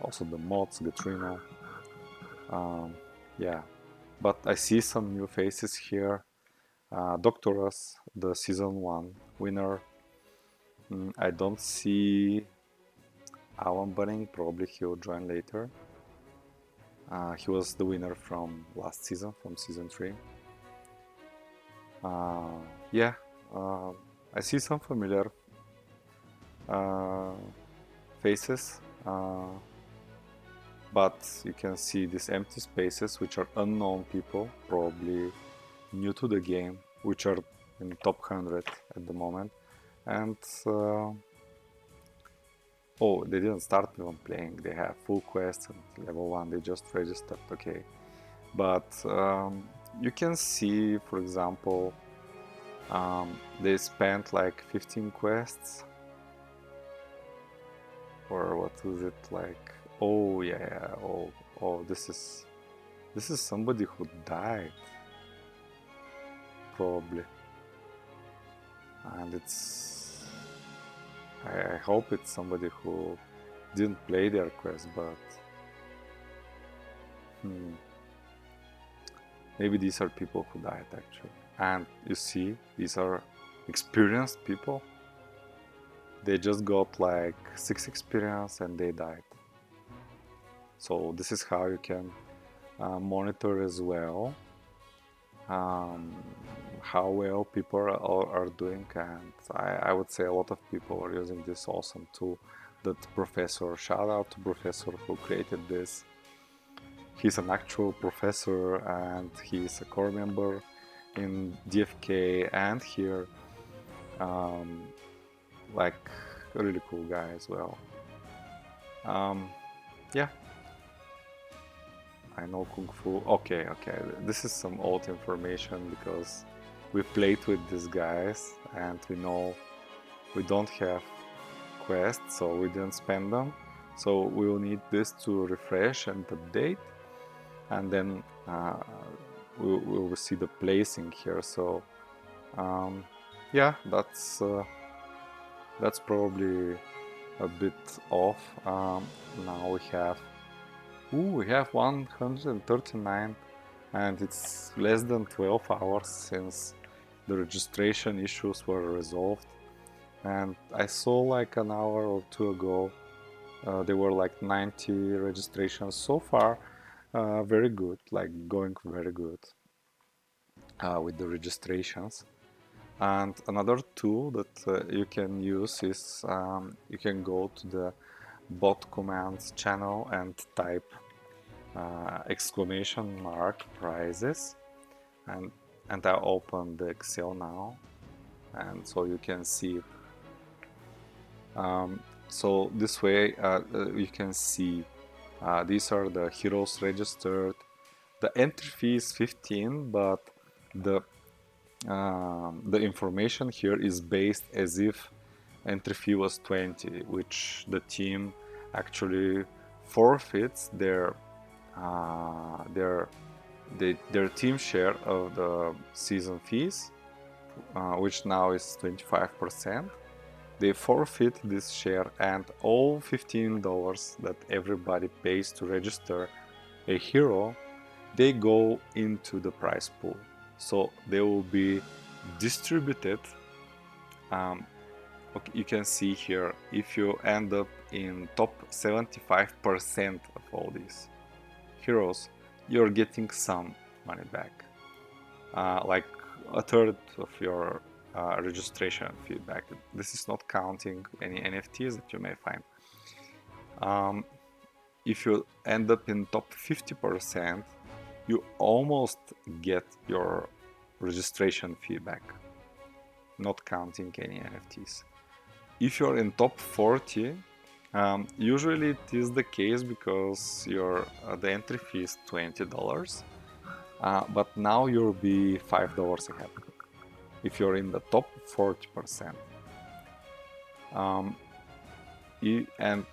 Also the mods, Gatreno. Yeah, but I see some new faces here. Doctorus, the season 1 winner. I don't see Alan Bunning, probably he'll join later. He was the winner from last season, from season 3. Yeah, I see some familiar faces, but you can see these empty spaces, which are unknown people, probably new to the game, which are in the top 100 at the moment. And oh, they didn't start even playing. They have full quests and level 1. They just registered. Okay, but you can see, for example, they spent like 15 quests, or what is it like? Oh yeah. Oh, this is somebody who died, probably, and I hope it's somebody who didn't play their quest, but maybe these are people who died actually. And you see, these are experienced people. They just got like 6 experience and they died. So this is how you can monitor as well how well people are doing, and I would say a lot of people are using this awesome tool that Professor, shout out to Professor who created this. He's an actual professor and he's a core member in DFK and here, like a really cool guy as well. Yeah, I know Kung Fu. Okay, this is some old information because we played with these guys and we know we don't have quests, so we didn't spend them. So we will need this to refresh and update, and then we will see the placing here. So yeah, that's probably a bit off. Now we have 139, and it's less than 12 hours since the registration issues were resolved. And I saw like an hour or two ago, there were like 90 registrations so far. Very good, like going very good with the registrations. And another tool that you can use is you can go to the bot commands channel and type exclamation mark prizes, and I open the Excel now, and so you can see. So this way you can see these are the heroes registered. The entry fee is 15, but the information here is based as if entry fee was 20, which the team actually forfeits their team share of the season fees, which now is 25%. They forfeit this share, and all $15 that everybody pays to register a hero, they go into the prize pool. So they will be distributed. Okay, you can see here, if you end up in top 75% of all these heroes, you're getting some money back, like a third of your registration feedback. This is not counting any NFTs that you may find. If you end up in top 50%, you almost get your registration feedback, not counting any NFTs. If you're in top 40, usually it is the case because your the entry fee is $20, but now you'll be $5 ahead if you're in the top 40%. And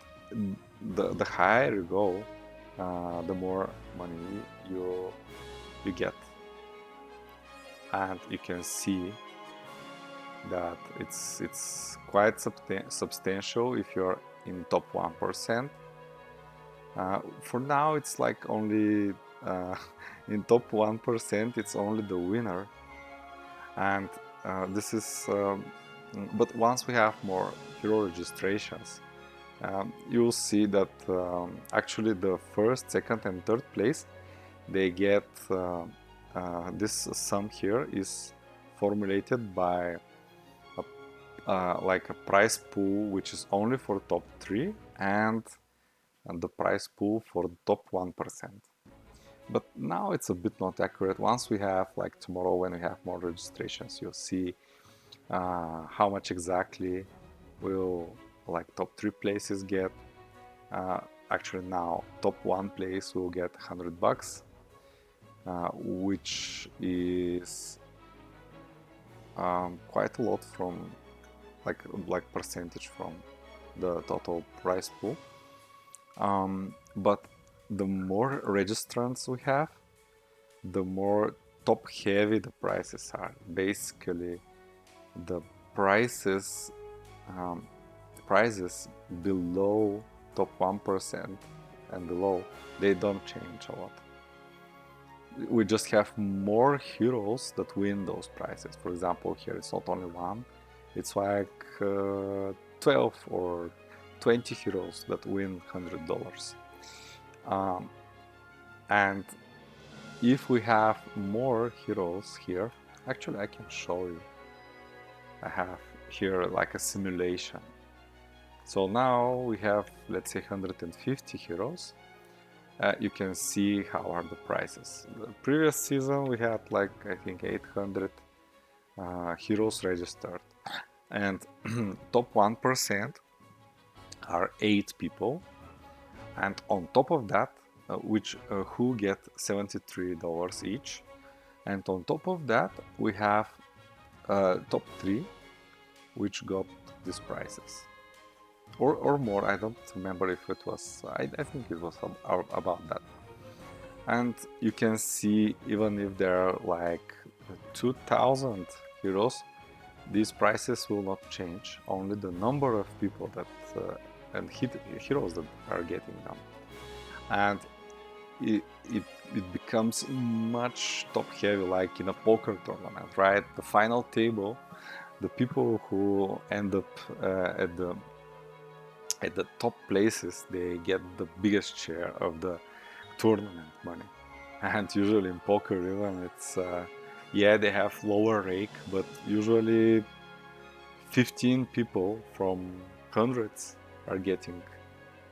the higher you go, the more money you get, and you can see that it's quite substantial if you're in top 1%. For now, it's like only in top 1%. It's only the winner, and this is. But once we have more hero registrations, you'll see that actually the first, second, and third place, they get this sum here is formulated by like a prize pool which is only for top 3 and the prize pool for the top 1%. But now it's a bit not accurate. Once we have, like tomorrow when we have more registrations, you'll see how much exactly will like top 3 places get. Actually now top 1 place will get $100, which is quite a lot from like percentage from the total prize pool. But the more registrants we have, the more top heavy the prices are. Basically, the prices below top 1% and below, they don't change a lot. We just have more heroes that win those prizes. For example, here it's not only one, it's like 12 or 20 heroes that win $100. And if we have more heroes here, actually I can show you. I have here like a simulation. So now we have, let's say, 150 heroes. You can see how are the prices. The previous season we had like I think 800 heroes registered, and top 1% are 8 people, and on top of that, who get $73 each, and on top of that we have top 3 which got these prices. Or more, I don't remember if it was, I think it was about that. And you can see, even if there are like 2,000 heroes, these prices will not change, only the number of people that and heroes that are getting them. And it becomes much top heavy, like in a poker tournament, right? The final table, the people who end up at the top places, they get the biggest share of the tournament money. And usually in poker even it's yeah, they have lower rake, but usually 15 people from hundreds are getting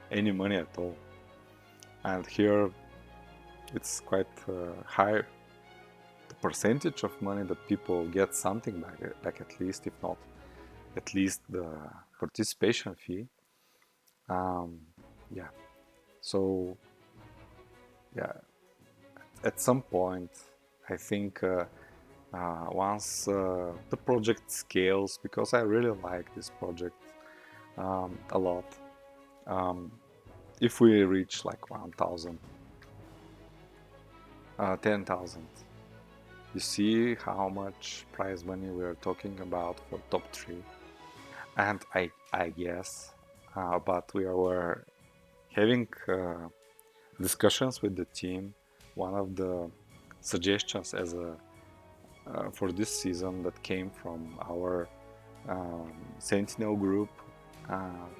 any money at all. And here it's quite high, the percentage of money that people get something back at least, if not at least the participation fee. Yeah, so yeah, at some point I think once the project scales, because I really like this project a lot, if we reach like 1,000, 10,000, you see how much prize money we are talking about for top 3. And I guess, but we were having discussions with the team. One of the suggestions as a for this season that came from our Sentinel group,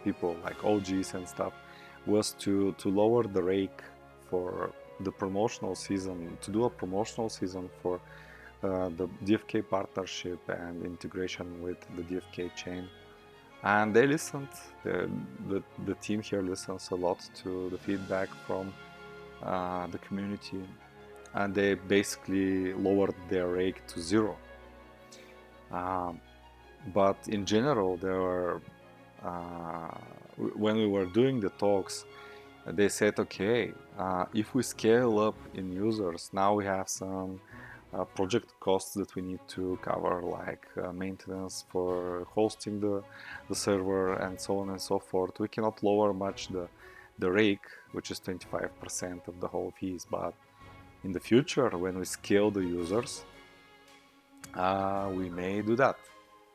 people like OGs and stuff, was to lower the rake for the promotional season, to do a promotional season for the DFK partnership and integration with the DFK chain. And they listened, the team here listens a lot to the feedback from the community, and they basically lowered their rake to 0. But in general, there were, when we were doing the talks, they said, okay, if we scale up in users, now we have some project costs that we need to cover, like maintenance for hosting the server and so on and so forth. We cannot lower much the rake, which is 25% of the whole fees, but in the future, when we scale the users, we may do that.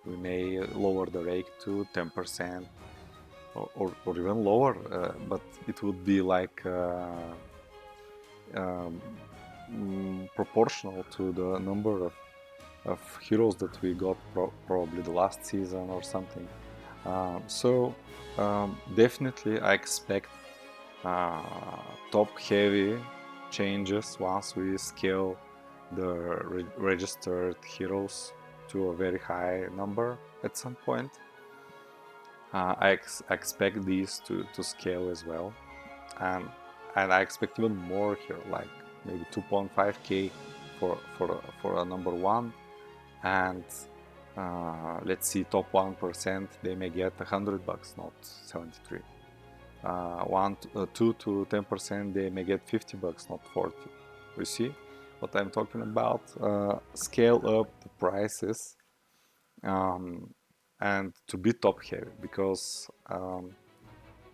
We may lower the rake to 10% or even lower, but it would be like proportional to the number of heroes that we got probably the last season or something. So Definitely I expect top-heavy changes once we scale the registered heroes to a very high number at some point. I expect these to scale as well, and I expect even more here, like maybe 2.5k for a number one, and let's see, top 1% they may get $100, not 73. 2 to 10% they may get $50, not 40. You see what I'm talking about? Scale up the prices and to be top heavy, because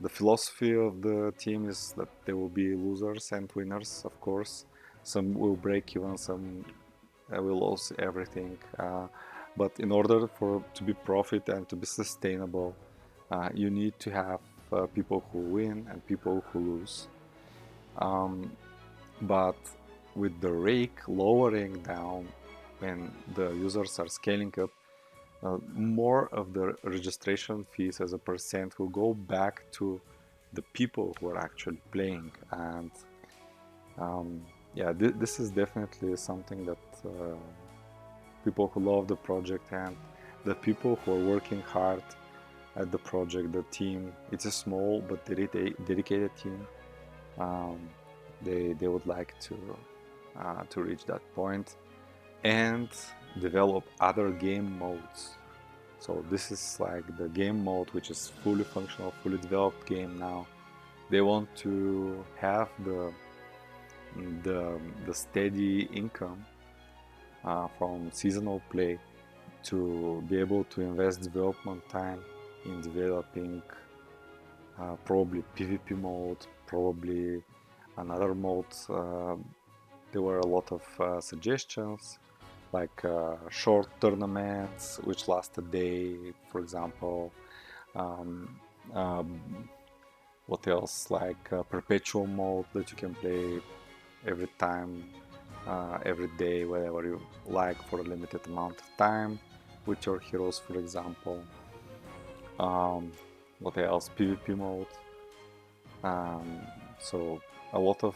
the philosophy of the team is that there will be losers and winners, of course. Some will break even, some will lose everything. But in order to be profit and to be sustainable, you need to have people who win and people who lose. But with the rake lowering down when the users are scaling up, more of the registration fees as a percent will go back to the people who are actually playing. And yeah, this is definitely something that people who love the project and the people who are working hard at the project, the team, it's a small but dedicated team. They would like to reach that point and develop other game modes. So this is like the game mode, which is fully functional, fully developed game now. They want to have the steady income from seasonal play to be able to invest development time in developing probably PvP mode, probably another mode. There were a lot of suggestions, like short tournaments which last a day, for example. What else? Like perpetual mode that you can play every time, every day, whenever you like, for a limited amount of time with your heroes, for example. What else? PvP mode. So a lot of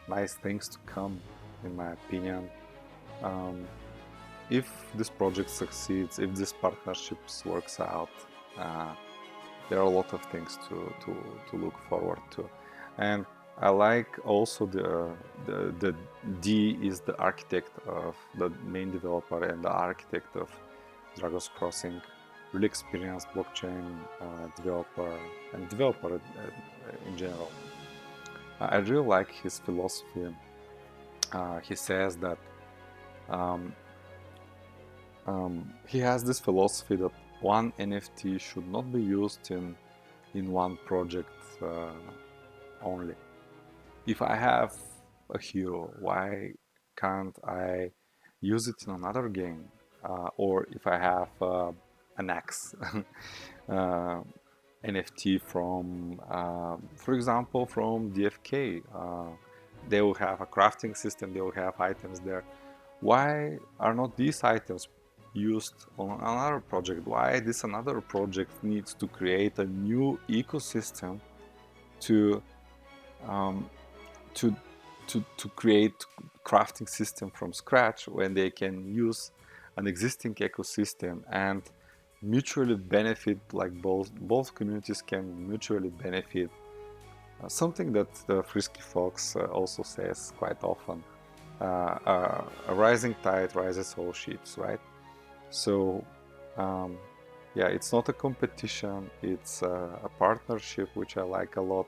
nice things to come, in my opinion. If this project succeeds, if this partnerships works out, there are a lot of things to look forward to. And I like also the D is the architect of the main developer and the architect of Dragon's Crossing, really experienced blockchain developer and developer in general. I really like his philosophy. He says that he has this philosophy that one NFT should not be used in one project only. If I have a hero, why can't I use it in another game? Or if I have an axe NFT from, for example, from DFK, they will have a crafting system, they will have items there. Why are not these items used on another project? Why this another project needs to create a new ecosystem to create crafting system from scratch when they can use an existing ecosystem and mutually benefit, like both communities can mutually benefit. Something that the Frisky Fox also says quite often. A rising tide rises all ships, right? So yeah, it's not a competition, it's a partnership, which I like a lot,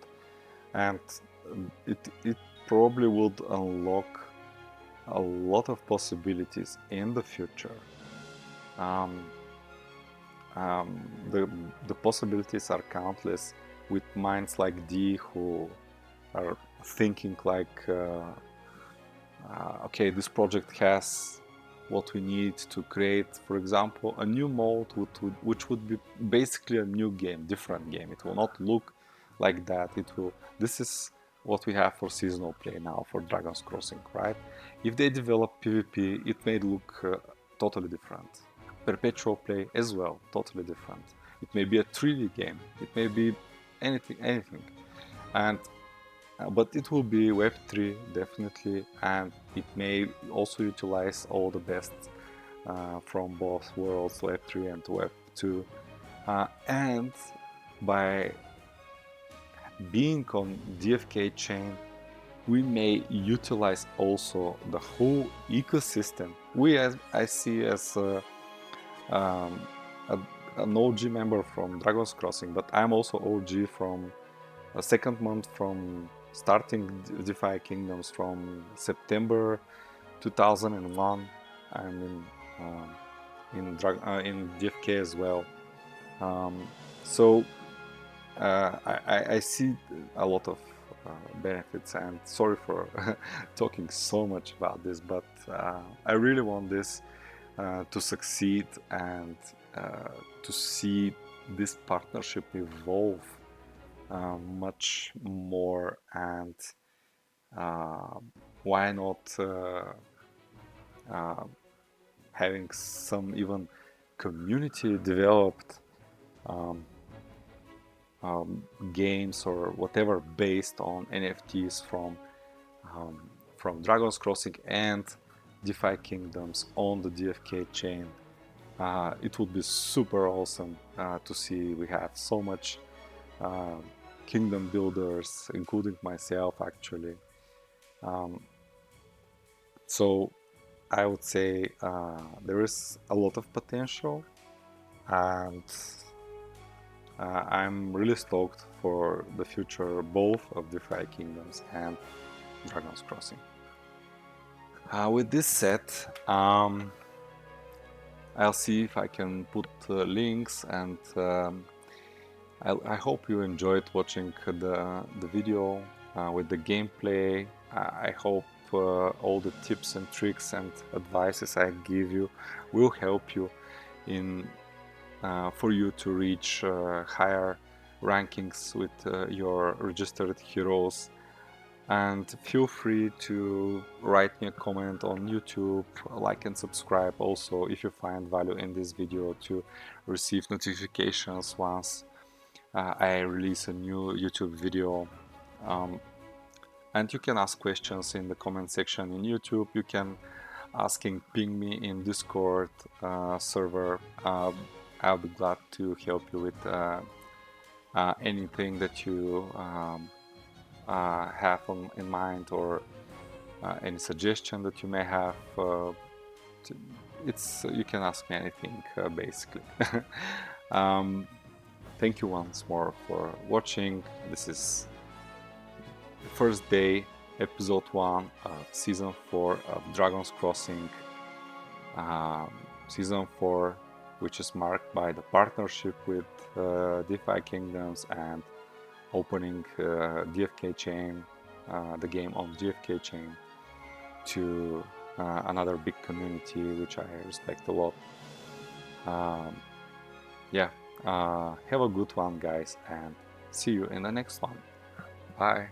and it probably would unlock a lot of possibilities in the future. The possibilities are countless, with minds like D who are thinking like, okay, this project has what we need to create, for example, a new mode which would be basically a new game, different game. It will not look like that. This is what we have for seasonal play now for Dragon's Crossing, right? If they develop PvP, it may look totally different. Perpetual play as well, totally different. it may be a 3D game, it may be anything, and but it will be Web3 definitely, and it may also utilize all the best from both worlds, Web3 and Web2, and by being on DFK Chain, we may utilize also the whole ecosystem. I see as um, an OG member from Dragon's Crossing, but I'm also OG from a second month from starting DeFi Kingdoms from September 2001. I'm in DFK as well. So I see a lot of benefits, and sorry for talking so much about this, but I really want this to succeed and to see this partnership evolve much more, and why not having some even community developed games or whatever based on NFTs from Dragon's Crossing and DeFi Kingdoms on the DFK chain. It would be super awesome to see. We have so much kingdom builders, including myself actually. So I would say there is a lot of potential, and I'm really stoked for the future both of DeFi Kingdoms and Dragon's Crossing. With this said, I'll see if I can put links, and I hope you enjoyed watching the video with the gameplay. I hope all the tips and tricks and advices I give you will help you in for you to reach higher rankings with your registered heroes. And feel free to write me a comment on YouTube, like and subscribe also if you find value in this video, to receive notifications once I release a new YouTube video. And you can ask questions in the comment section in YouTube. You can ping me in Discord server. I'll be glad to help you with anything that you have in mind, or any suggestion that you may have. You can ask me anything basically. Thank you once more for watching. This is the first day, episode 1 of season 4 of Dragon's Crossing. Season 4, which is marked by the partnership with DeFi Kingdoms and opening DFK Chain, the game on DFK Chain, to another big community, which I respect a lot. Have a good one, guys, and see you in the next one. Bye.